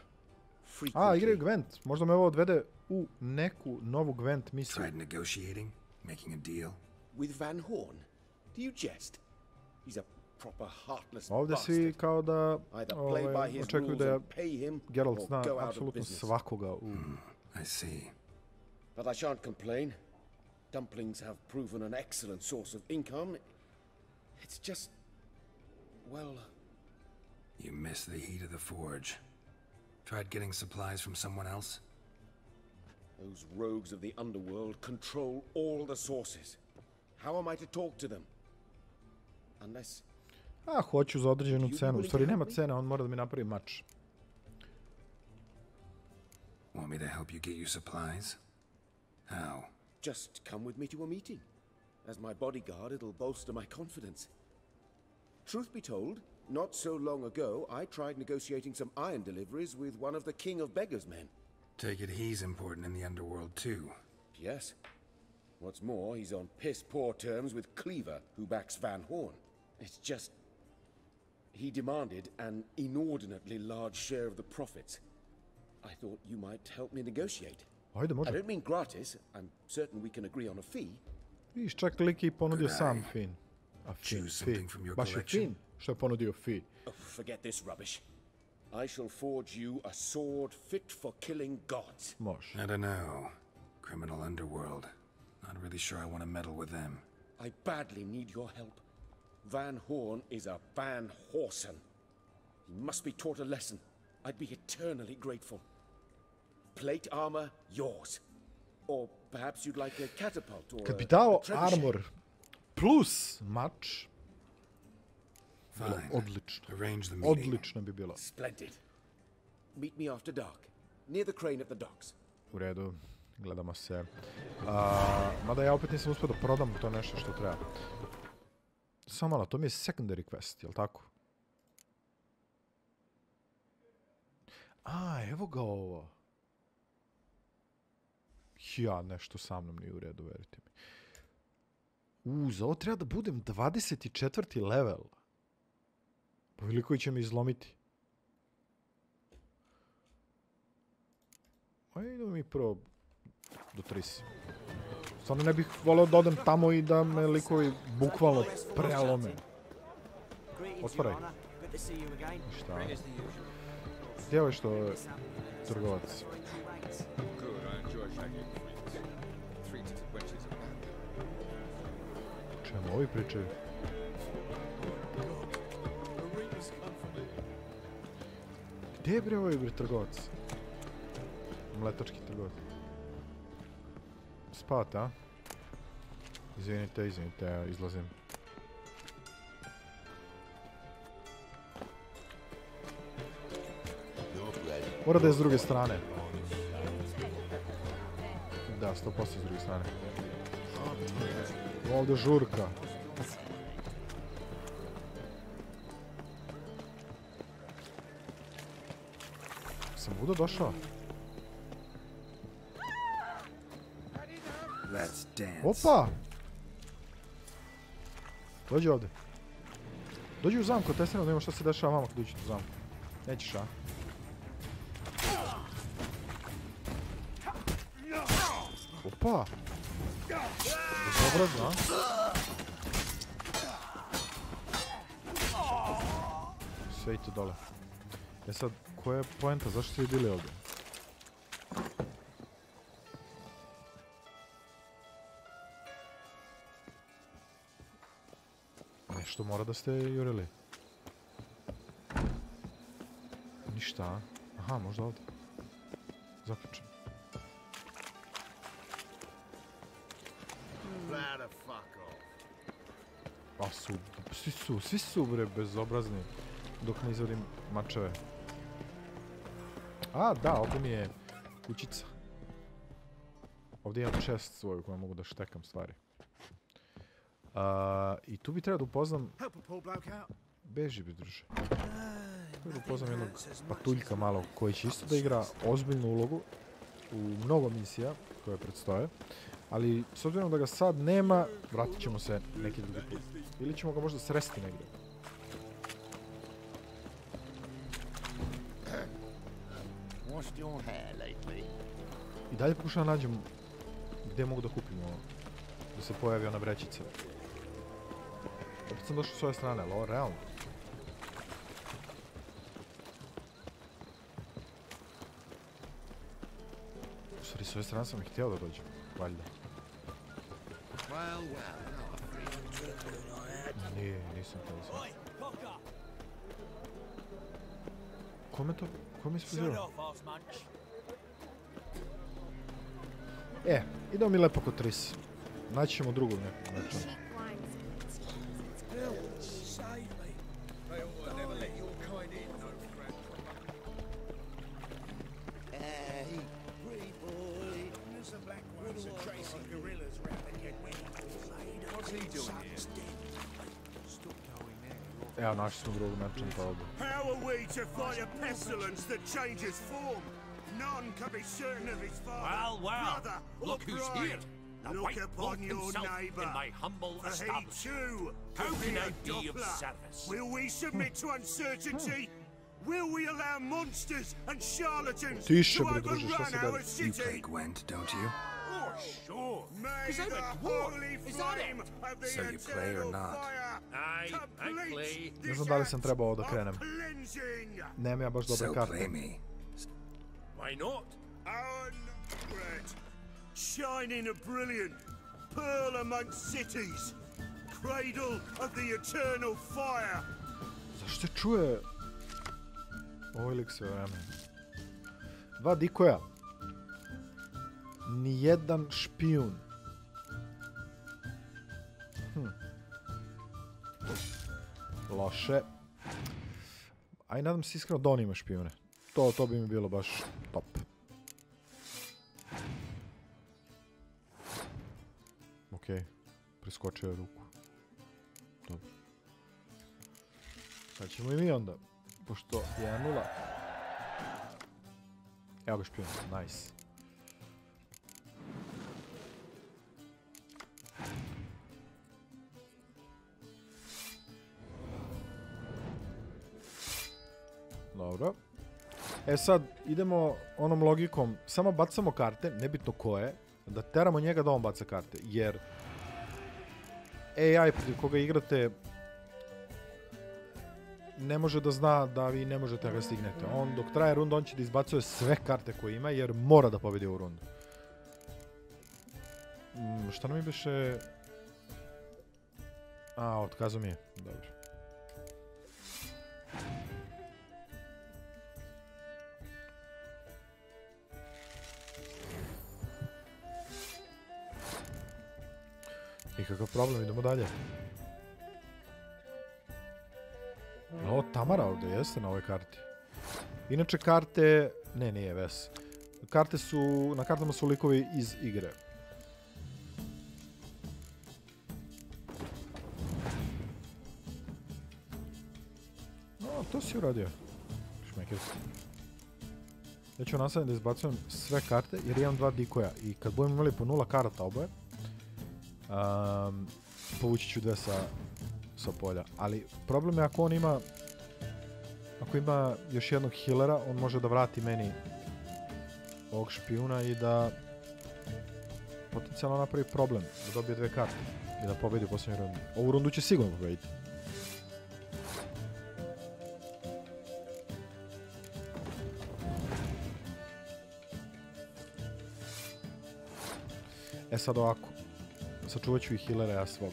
Igraju Gwent. Možda me ovo odvede u neku novu Gwent misiju. Tried negotiating? Making a deal? With Van Horn? Do you jest? He's a Ovdje svi kao da očekuju da Geralt zna apsolutno svakoga u... I see. But I shan't complain. Dumplings have proven an excellent source of income. It's just, well... You miss the heat of the forge. Tried getting supplies from someone else? Those rogues of the underworld control all the sources. How am I to talk to them? Unless... hoću za određenu cenu. U stvari nema cene, on mora da mi napravi mač. Want me to help you get you supplies? How? Just come with me to a meeting. As my bodyguard, it'll bolster my confidence. Truth be told, not so long ago, I tried negotiating some iron deliveries with one of the King of Beggars' men. Take it he's important in the underworld too. Yes. What's more, he's on piss-poor terms with Cleaver, who backs Van Horn. It's just... He demanded an inordinately large share of the profits. I thought you might help me negotiate. Ajde, može. I don't mean gratis. I'm certain we can agree on a fee. Viš, čak lik je ponudio sam fin. A fin, baš je fin što je ponudio fi. Oh, forget this rubbish. I shall forge you a sword fit for killing gods. Može. I don't know. Criminal underworld. Not really sure I want to meddle with them. I badly need your help. Van Horn is a Van Horsen. He must be taught a lesson. I'd be eternally grateful. Plate armor, yours. Or perhaps you'd like a catapult or Kad bi dao armor plus mač, odlično. Odlično bi bilo. Splendid. Meet me after dark, near the crane at the docks. U redu, gledamo se. Mada ja opet nisam uspio da prodam to nešto što treba. Samo malo, to mi je secondary quest, jel tako? Evo ga ovo. Ja, nešto sa mnom nije u redu, verite mi. Za ovo treba da budem 24. level. Pa veliko će me izlomiti. Idemo mi prvo do 30. Stvarno ne bih voleo da odem tamo i da me likovi bukvalno prelome. Otvaraj. Šta? Gdje je ovo što je trgovac? Čemu ovi pričaju? Gdje je bre ovaj trgovac? Mletački trgovac. Spavate, a? Izvinite, ja izlazim. Mora da je s druge strane. Da, 100% s druge strane. Ovdje žurka. Sam budo došao? Opa! Dođi ovdje. Dođi u zamku, testiramo da imamo što se dešava vama kad uđete u zamku. Nećeš, a? Opa! Bezobrazno, a? Sve i to dole. Sad, koja je poenta? Zašto ste vi bili ovdje? Nešto mora da ste jurili. Ništa, a? Aha, možda ovdje. Zaključen. Pa svi su bre bezobrazni dok ne izvodim mačeve. A, da, ovdje mi je kućica. Ovdje imam chest svoju koju mogu da štekam stvari. I tu bi trebao da upoznam... Beži bi, druže. Tu bi da upoznam jednog patuljka malo koji će isto da igra ozbiljnu ulogu u mnogo misija koje predstoje. Ali s obzirom da ga sad nema, vratit ćemo se neki drugi put. Ili ćemo ga možda sresti negdje. I dalje pokušavam nađem gdje mogu da kupim ovo. Da se pojavi ona vrećica. Opet sam došao s ove strane, ali ovo realno. U stvari, s ove strane sam ih htio da dođem, valjda. Nije, nisam htio da sam. Kome to? Kome je spozirao? Idemo mi lepo kod Tris. Naći ćemo drugog nekog načina. Evo, našli smo drugog načina pa ovdje. How are we to fight a pestilence that changes form? None can be certain of his father, brother, or bride. Look upon your neighbour, for he too could be a doppler. Will we submit to uncertainty? Will we allow monsters and charlatans to overrun our city? You play Gwent, don't you? Oh, sure. May the holy flame of the eternal fire complete Ne znam da li sam trebao ovo da krenem. Nemam ja baš dobre karte. Why not? Our red, shining a brilliant pearl among cities, cradle of the eternal fire. Zašto se čuje ovaj lik sve vreme? 2 dikoja. Nijedan špijun. Loše. Aj, nadam se iskreno da on ima špijune. To bi mi bilo baš top. Okej, preskočio je ruku. Dobro. Sad ćemo i mi onda, pošto 1-0. Evo ga špijun, nice. Dobro. E sad, idemo onom logikom, samo bacamo karte, nebitno koje, da teramo njega da on baca karte, jer AI protiv koga igrate ne može da zna da vi ne možete da ga stignete. On dok traje runda, on će da izbacuje sve karte koje ima, jer mora da pobedi ovu rundu. Šta nam je biše... Otkazao mi je. Dobro. Nikakav problem, idemo dalje. O, Tamara ovdje jeste na ovoj karti. Inače karte... Ne, nije ves. Karte su... Na kartama su likovi iz igre. O, to si uradio. Šmekerski. Ja ću nastaviti da izbacujem sve karte jer imam 2 dikoja. I kad budemo imali po 0 karata oboje, povući ću 2 sa polja. Ali problem je ako on ima... Ako ima još jednog healera, on može da vrati meni ovog špijuna i da potencijalno napravi problem. Da dobije 2 karte i da pobedi u posljednjoj rundu. Ovu rundu će sigurno pobediti. E sad ovako. Sačuvat ću i healera ja svog.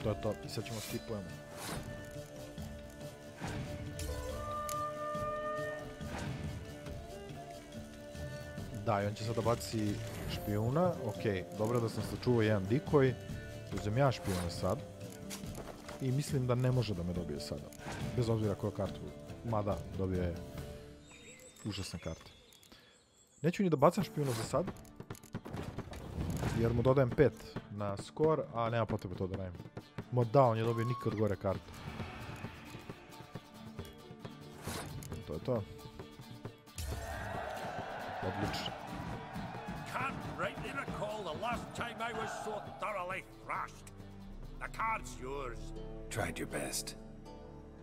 To je to. I sad ćemo skipujemo. Da, i on će sada baci špijuna. Okej, dobro da sam sačuvao jedan dikoj. Uzem ja špijuna sad. I mislim da ne može da me dobije sada. Bez obzira koju kartu. Mada, dobio je užasna karta. Neću ni da bacam špijuna za sad. Jer mu dodajem 5 na skor, a nema potrebe to da radim. Da, on je dobio nikad gore kartu. To je to. Odlično. Can't rightly recall the last time I was so thoroughly thrashed. The card's yours. Tried your best.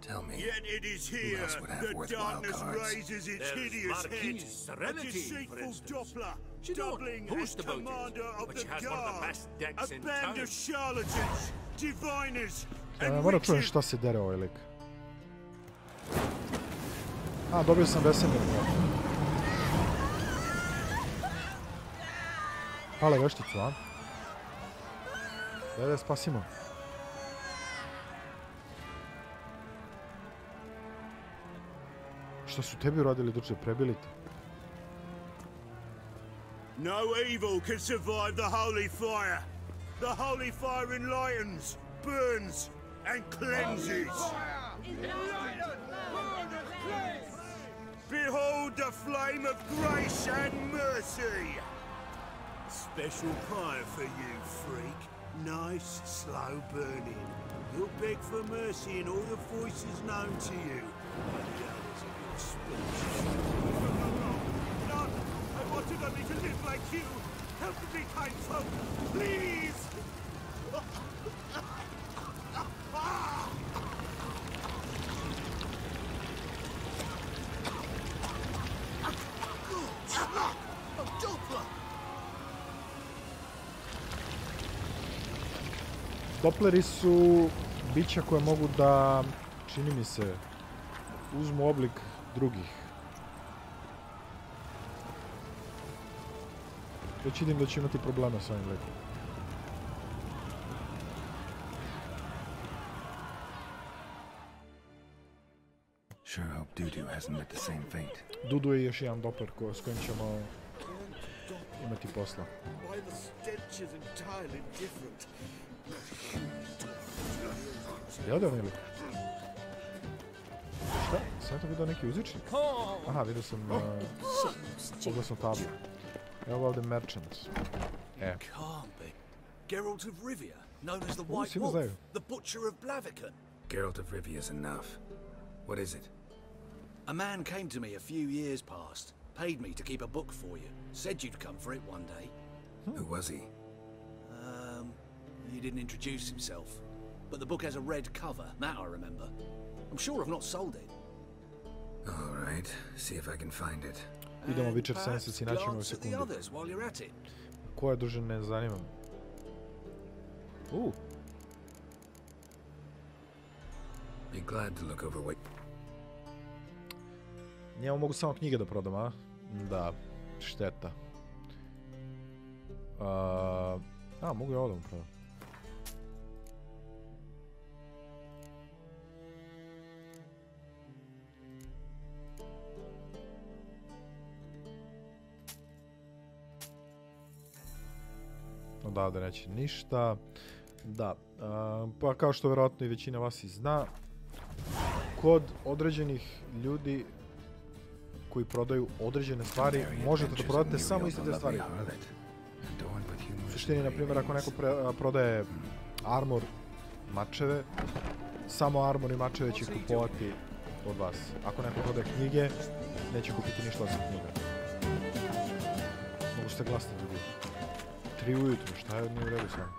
Tell me, Yet it is who here else would have that worthwhile darkness cards? raises its There's hideous head. Marquis A Serenity, for deceitful instance. doppler, Do you know doubling who's as devoted, commander of which the has one of the guard. best decks A in band town. of charlatans, diviners, Moram čujem šta se dere ovaj lik. A, dobio sam Vesemir. Ale vešticu, a? Dajde, spasimo. Šta su tebi uradili, druže? Prebili te? No evil can survive the holy fire. The holy fire enlightens, burns, and cleanses. Behold the flame of grace and mercy. Special fire for you, freak. Nice, slow burning. You'll beg for mercy in all the voices known to you. And the others of your speech. No, I wanted only to live like you. Help me, kind folk, please! Dopleri su bića koje mogu da, čini mi se, uzmu oblik drugih. Već vidim da će imati problema s ovim likom. Sure hope Dudu hasn't met the same fate. Dudu je još jedan dopler s kojim ćemo imati posla. Je li on ili? Šta? Sam to vidio neki uzvičnik? Aha, vidio sam oglasnu tablu. Evo ovdje Merchant. Geralt of Rivia, known as the White Wolf, the Butcher of Blaviken. Geralt of Rivia is enough. What is it? A man came to me a few years past, paid me to keep a book for you, said you'd come for it one day. Who was he? He didn't introduce himself, but the book has a red cover, that I remember. I'm sure I've not sold it. All right, see if I can find it. Idemo Witcher 70 i naćemo u sekundi. Koje duže ne zanima. Be glad to look over what... Njemu mogu samo knjige da prodam, a? Da, šteta. Mogu ja ovo da mu prodam. Da neće ništa. Da, pa kao što verovatno i većina vas i zna, kod određenih ljudi koji prodaju određene stvari, možete da prodate samo iste te stvari. U suštini, na primjer, ako neko prodaje armor, mačeve, samo armor i mačeve će kupovati od vas. Ako neko prodaje knjige, neće kupiti ništa osim knjiga. Mogu ste glasiti drugi. 3 ujutru, šta je nije u redu sam?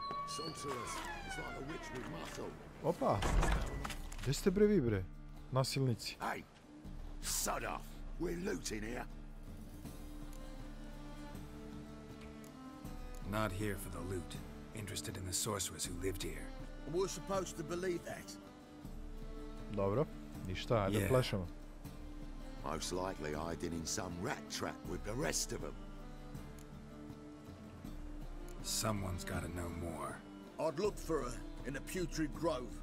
Opa! Gdje ste bre vi bre? Nasilnici. Hey! Sod off! We're looting here. Not here for the loot. Interested in the sorceress who lived here. We're supposed to believe that. Dobro, ništa, ajde plešamo. Most likely hiding in some rat trap with the rest of them. Someone's got to know more. I'd look for her in the Putrid Grove.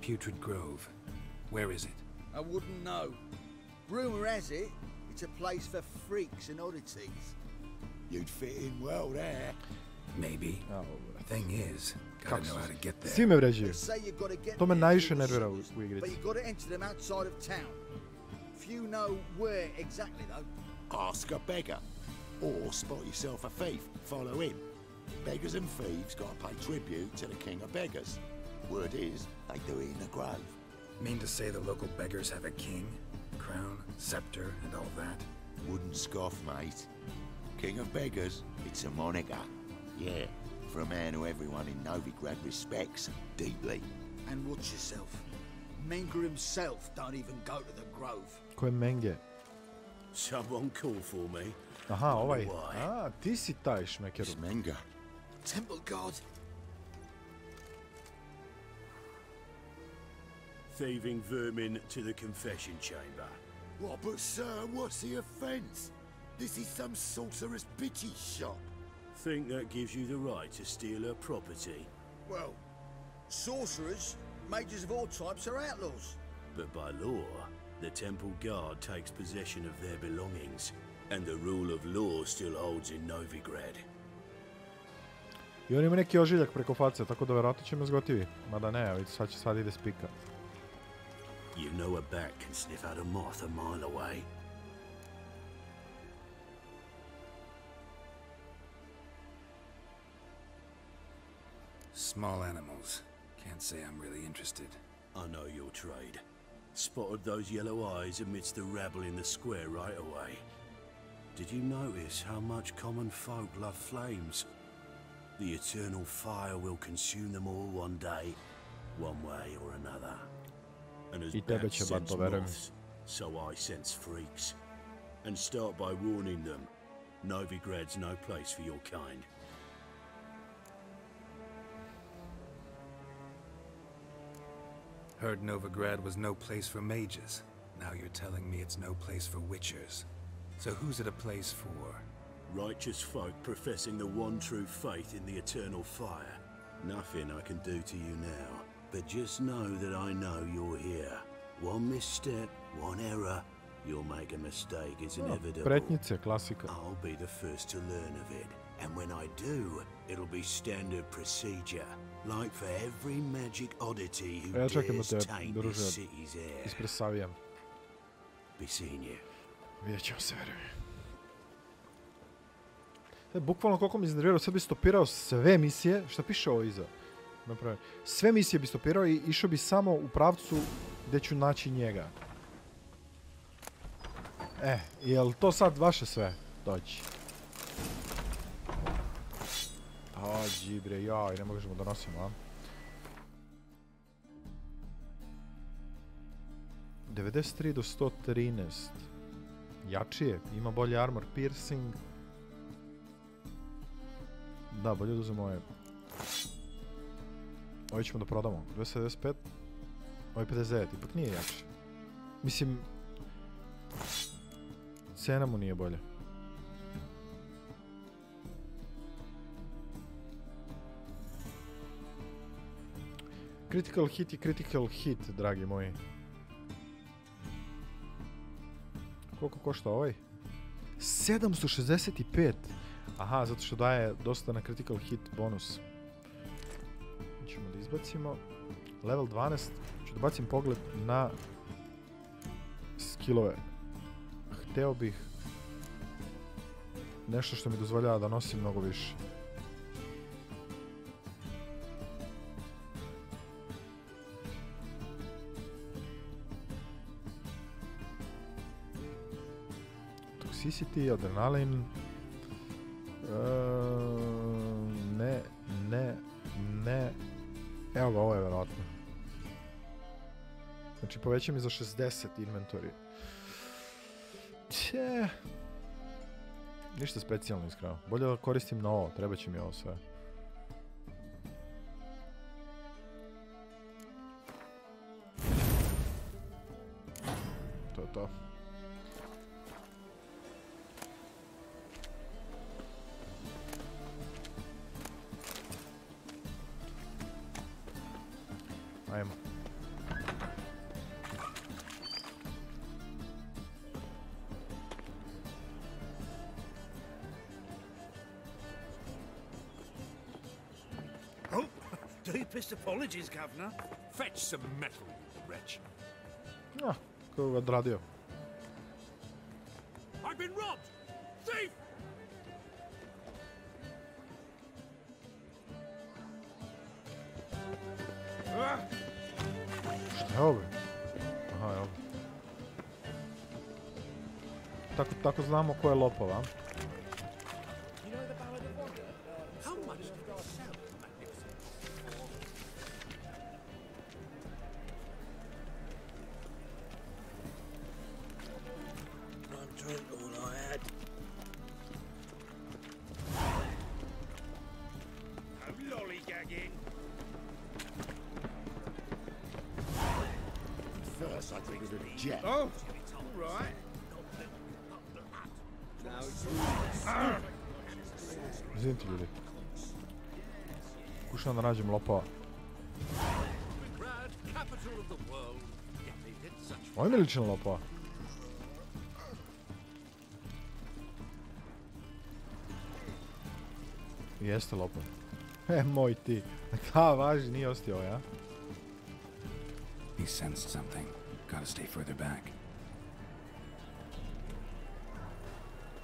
Putrid Grove. Where is it? I wouldn't know. Rumor has it, it's a place for freaks and oddities. You'd fit in well there. Maybe. Thing is, gotta know how to get there. Svi me vređaju. To me najviše nervira u igrici. But you gotta enter them outside of town. Few know where exactly though. Ask a beggar. Or spot yourself a thief, follow him. Beggars and thieves gotta pay tribute to the king of beggars. Word is, they do it in the grove. Mean to say the local beggars have a king, crown, scepter, and all that? Wouldn't scoff, mate. King of beggars, it's a moniker. Yeah, for a man who everyone in Novigrad respects deeply. And watch yourself. Menger himself don't even go to the grove. Ko je Menge? Someone call for me. Aha, ovaj. A, ti si taj šmekeru. Menger. Temple God. Thieving vermin to the confession chamber. What, but sir, what's the offence? This is some sorcerer's bitchy shop. Think that gives you the right to steal her property? Well, sorcerers, mages of all types are outlaws. But by law, the temple guard takes possession of their belongings, and the rule of law still holds in Novigrad. I on ima neki ožiljak preko face, tako da verovatno će me zgotivi. Mada ne, vidi, sad ide spika. You know a bat can sniff out a moth a mile away. Small animals. Can't say I'm really interested. I know your trade. Spotted those yellow eyes amidst the rabble in the square right away. Did you notice how much common folk love flames? The eternal fire will consume them all one day, one way or another. And as bats sense moths, so I sense freaks. And start by warning them, Novigrad's no place for your kind. Heard Novigrad was no place for mages. Now you're telling me it's no place for witchers. So who's it a place for? Righteous folk professing the one true faith in the eternal fire. Nothing I can do to you now, but just know that I know you're here. One misstep, one error, you'll make a mistake, it's inevitable. Prethodnici, klasika. I'll be the first to learn of it, and when I do, it'll be standard procedure. Like for every magic oddity who dares taint this city's air. Ispresavijem. Be seeing you. Vidjet ćemo se, verujem. Bukvalno koliko mi iznervirao, sad bi stopirao sve misije, šta piše ovo iza? Napravim. Sve misije bi stopirao i išao bi samo u pravcu gdje ću naći njega. Jel to sad vaše sve? Doći. Dođi bre, jaj, ne možemo da nosimo, a? 93 do 113. Jačije, ima bolji armor, piercing. Da, bolje da uzemo ove. Ovo ćemo da prodamo. 295. Ovo je 59, ipak nije jače. Mislim, cena mu nije bolja. Critical hit je critical hit, dragi moji. Koliko košta ovaj? 765! Aha, zato što daje dosta na critical hit bonus. Ćemo da izbacimo. Level 12. Ću da bacim pogled na skillove. Hteo bih nešto što mi dozvoljava da nosim mnogo više. Toxicity, adrenalin. Ne. Evo ga, ovo je verovatno. Znači, poveća mi za 60 inventory. Ništa specijalno, iskreno. Bolje da koristim na ovo, treba će mi ovo sve. To je to. Ajmo. Oh, deepest apologies, Governor. Fetch some metal, you wretch. Ah, kako ga odradio. I've been robbed! Thief! Šta je ovo? Aha, evo. Tako znamo ko je lopov, a? with a jet. Oh, all right. Now it's Izvinite ljudi. Kušam da nađem lopova. Ovo je mi lična lopova. Jeste lopov. Moj ti. Da, važi, nije ostio ovaj, a? He sensed something. Gotta stay further back.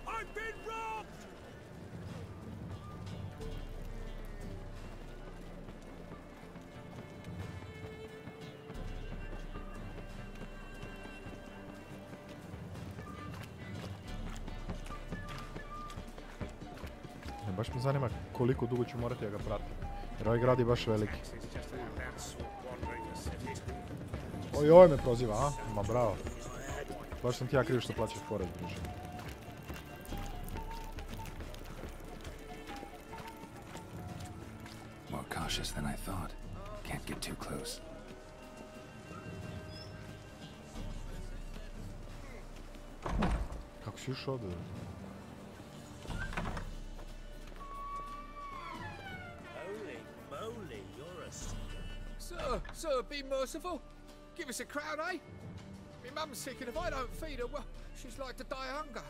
I've been robbed! Baš me zanima koliko dugo ću morati da ga pratim. Jer ovaj grad je baš veliki. Oj, ovaj me proziva, a? Ma bravo. Baš sam ti ja kriv što plaćaš porez, druže. More cautious than I thought. Can't get too close. Kako si još ovdje? Sir, be merciful. Give us a crown, eh? My mum's sick, and if I don't feed her, well, she's like to die of hunger.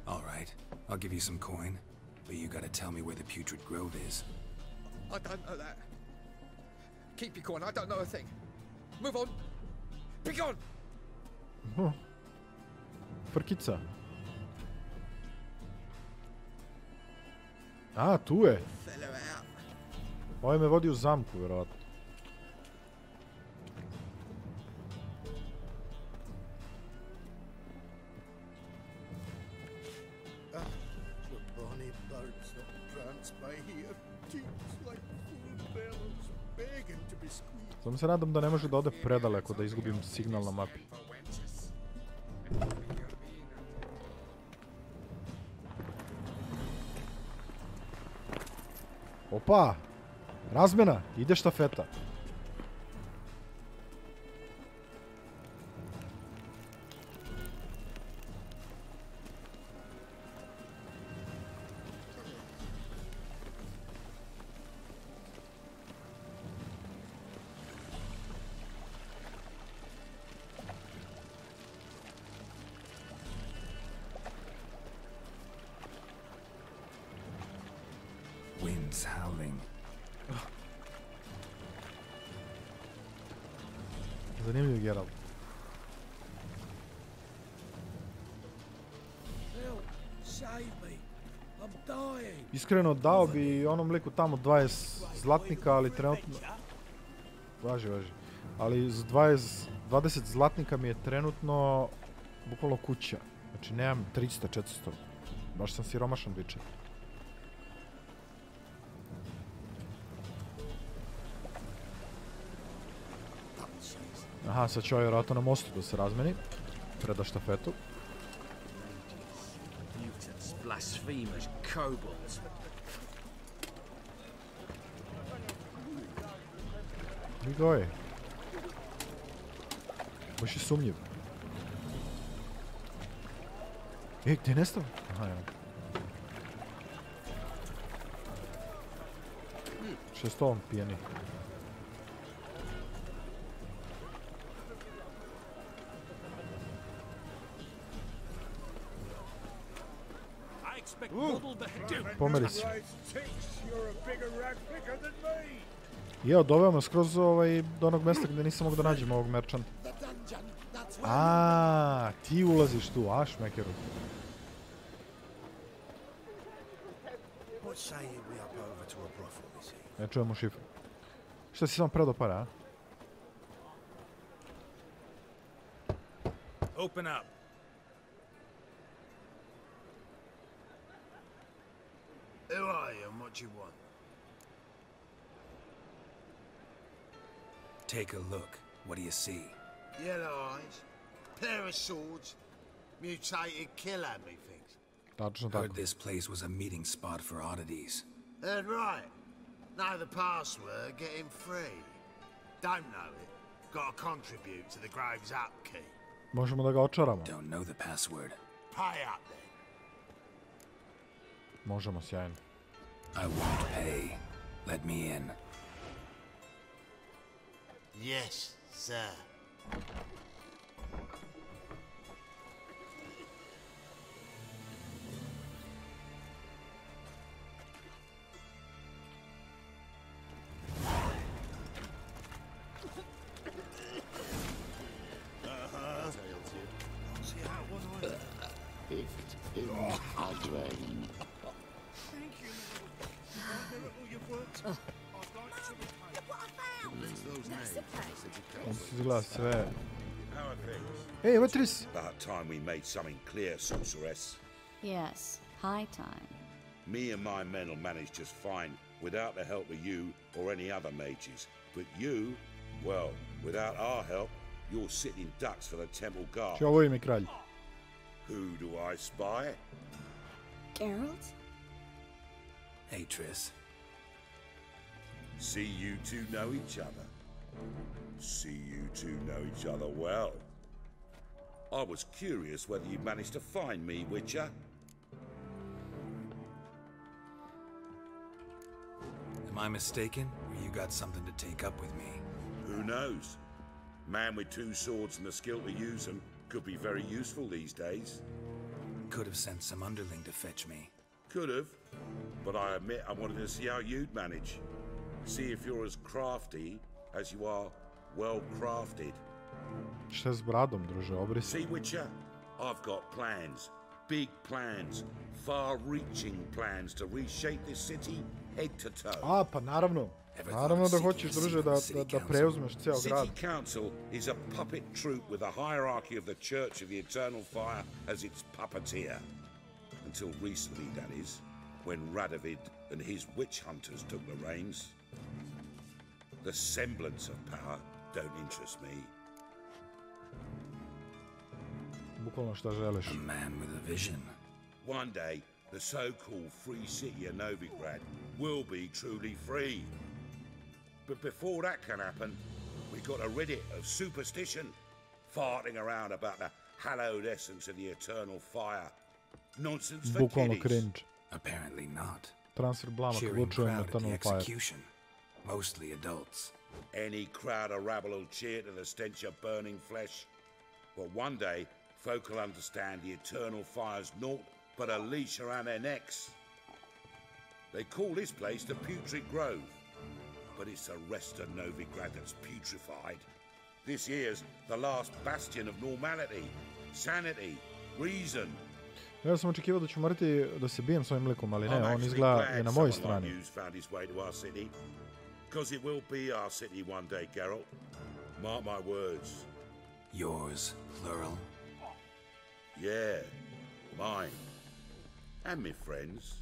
All right, I'll give you some coin, but you gotta tell me where the putrid grove is. I don't know that. Keep your coin, I don't know a thing. Move on. Be gone! Frkica. A, tu je. Ovaj me vodi u zamku, vjerovatno. The bonny birds that prance by here, teats like full bellows, begging to be squeezed. Samo se nadam da ne može da ode predaleko, da izgubim signal na mapi. Opa! Razmjena! Ide štafeta. Winds howling. Zanimljiv Geralt. Iskreno dao bi onom liku tamo 20 zlatnika, ali trenutno... Važi. Ali s 20 zlatnika mi je trenutno bukvalno kuća. Znači nemam 300-400. Baš sam siromašan biče. Aha, sad će ovaj vjerojatno na mostu da se razmeni. Preda štafetu. Blasphemers, kobolds. Vidi ga ovaj. Baš je sumnjiv. Gdje je nestao? Aha, evo. Što je s tobom pijeni? Pomeri se. Jeo, doveo me skroz do onog mjesta gdje nisam mogu da nađem ovog merchanta. Aaaa, ti ulaziš tu, a šmekeru. Ne čujemo šifru. Šta si samo predao pare, a? Open up. Who are you and what do you want? Take a look. What do you see? Yellow eyes, pair of swords, mutated killer, methinks. Tačno tako. Heard this place was a meeting spot for oddities. Heard right. Know the password, get him free. Don't know it. Gotta contribute to the grave's upkeep. Možemo da ga očaramo. Don't know the password. Pay up then. Možemo, sjajno. I won't pay. Let me in. Yes, sir. Izgleda sve. Hey, what is? About time we made something clear, sorceress. Yes, high time. Me and my men will manage just fine without the help of you or any other mages. But you, well, without our help, you're sitting ducks for the temple guard. Ovo ime kralj. Who do I spy? Geralt? Hey, Triss. See you two know each other. See you two know each other well. I was curious whether you managed to find me, Witcher. Am I mistaken, or you got something to take up with me? Who knows? Man with two swords and the skill to use them could be very useful these days. Could have sent some underling to fetch me. Could have, but I admit I wanted to see how you'd manage. See if you're as crafty as you are well crafted. Šta s bradom, druže, obri se. See, Witcher, I've got plans. Big plans. Far-reaching plans to reshape this city head to toe. A, pa naravno. Naravno da hoćeš, druže, da preuzmeš ceo grad. City Council is a puppet troupe with a hierarchy of the Church of the Eternal Fire as its puppeteer. Until recently, that is, when Radovid and his witch hunters took the reins. The semblance of power don't interest me. Bukvalno šta želiš. A man with a vision. One day, the so-called free city of Novigrad will be truly free. But before that can happen, we got a rid of superstition, farting around about the hallowed essence of the eternal fire. Nonsense for Bukvalno kiddies. cringe. Apparently not. Transfer blama Cheering odlučujem crowd at the Eternal Fire. execution. Mostly adults. Any crowd of rabble will cheer to the stench of burning flesh. But one day, folk will understand the eternal fire's naught but a leash around their necks. They call this place the Putrid Grove, but it's the rest of Novigrad that's putrefied. This here's the last bastion of normality, sanity, reason. Ja sam očekivao da ću morati da se bijem s ovim likom, ali ne, on izgleda je na mojoj strani. Found his way to our city, because it will be our city one day, Geralt. Mark my words. Yours, plural? Yeah, mine. And my friends.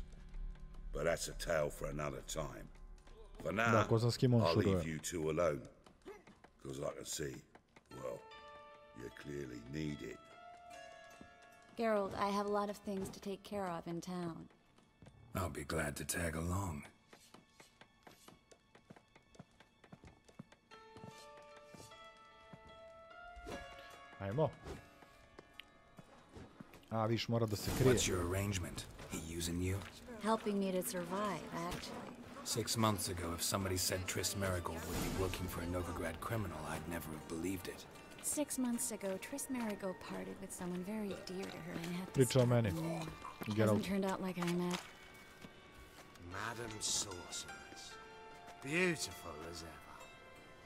But that's a tale for another time. For now, I'll leave you two alone. Because I can see, well, you clearly need it. Geralt, I have a lot of things to take care of in town. I'll be glad to tag along. Ajmo. A, viš, mora da se krije. What's your arrangement? He using you? Helping me to survive, actually. 6 months ago, if somebody said Triss Merigold would be working for a Novigrad criminal, I'd never have believed it. 6 months ago, Triss Merigold parted with someone very dear to her and had to Priča o meni. It hasn't turned out like I imagined. Madam Sorceress. Beautiful as ever.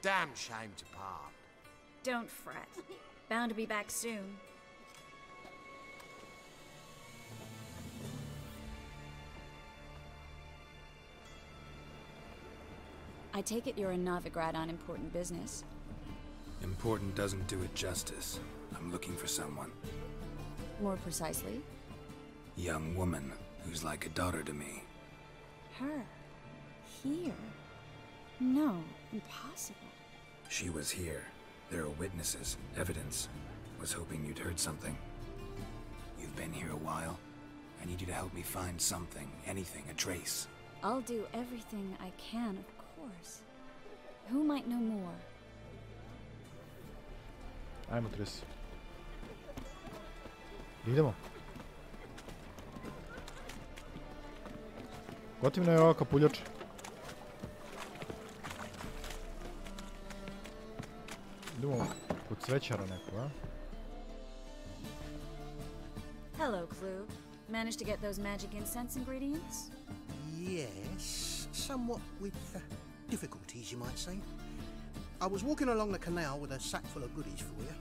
Damn shame to part. Don't fret. Bound to be back soon. I take it you're in Novigrad on important business. Important doesn't do it justice. I'm looking for someone. More precisely? Young woman who's like a daughter to me. Her? Here? No, impossible. She was here. There are witnesses, evidence. Was hoping you'd heard something. You've been here a while. I need you to help me find something, anything, a trace. I'll do everything I can, of course. Who might know more? Ajmo, Tris. Idemo. Gotivna je ova kapuljača. Idemo kod cvećara neko, a? Hello, Klug. Managed to get those magic incense ingredients? Yes, somewhat with difficulties, you might say. I was walking along the canal with a sack full of goodies for you.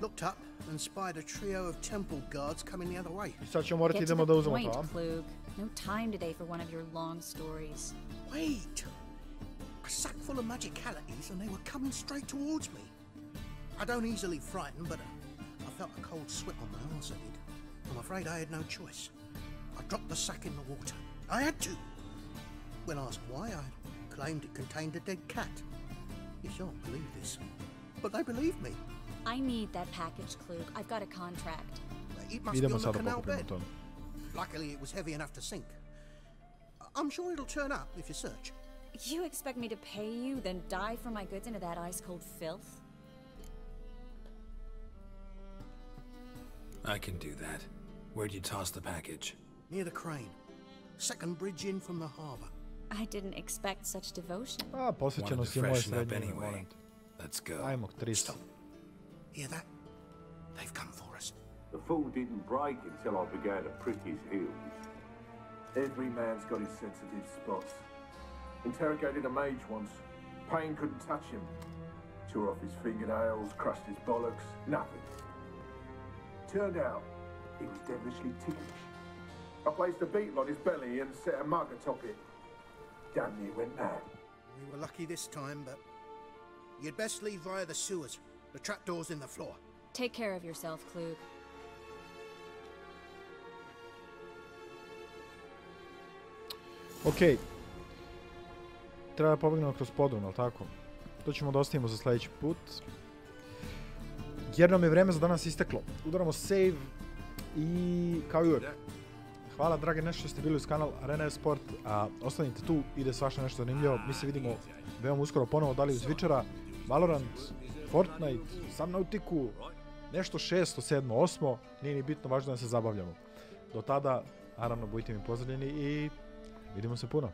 Looked up and spied a trio of temple guards coming the other way. Sad ćemo morati idemo da uzmemo to, a? Klug. No time today for one of your long stories. Wait! A sack full of magicalities and they were coming straight towards me. I don't easily frighten, but I felt a cold sweat on my arse, I did. I'm afraid I had no choice. I dropped the sack in the water. I had to. When asked why, I claimed it contained a dead cat. You shan't believe this, but they believed me. I need that package, Klug. I've got a contract. It must be on the canal bed. Luckily, it was heavy enough to sink. I'm sure it'll turn up if you search. You expect me to pay you, then dive for my goods into that ice-cold filth? I can do that. Where'd you toss the package? Near the crane. Second bridge in from the harbor. I didn't expect such devotion. A, posvećenost je moj srednji moment. Let's go. Ajmo, 300. Hear that? They've come for us. The fall didn't break until I began to prick his heels. Every man's got his sensitive spots. Interrogated a mage once. Pain couldn't touch him. Tore off his fingernails, crushed his bollocks, nothing. Turned out, he was devilishly ticklish. I placed a beetle on his belly and set a mug atop it. Damn near went mad. We were lucky this time, but you'd best leave via the sewers. The trapdoor's in the floor. Take care of yourself, Klug. Okej. Treba da pobegnemo kroz podrum, ali tako? To ćemo da ostavimo za sljedeći put. Jer nam je vreme za danas isteklo. Udaramo save i kao i uvijek. Hvala drage nešto što ste bili uz kanal Arena Esport, a ostanite tu, ide svašta nešto zanimljivo. Mi se vidimo veoma uskoro ponovo, da li uz Vičera, Valorant, Fortnite, sam nautiku, nešto 6, 7, 8, nije ni bitno, važno da se zabavljamo. Do tada, naravno, budite mi pozdravljeni i vidimo se puno.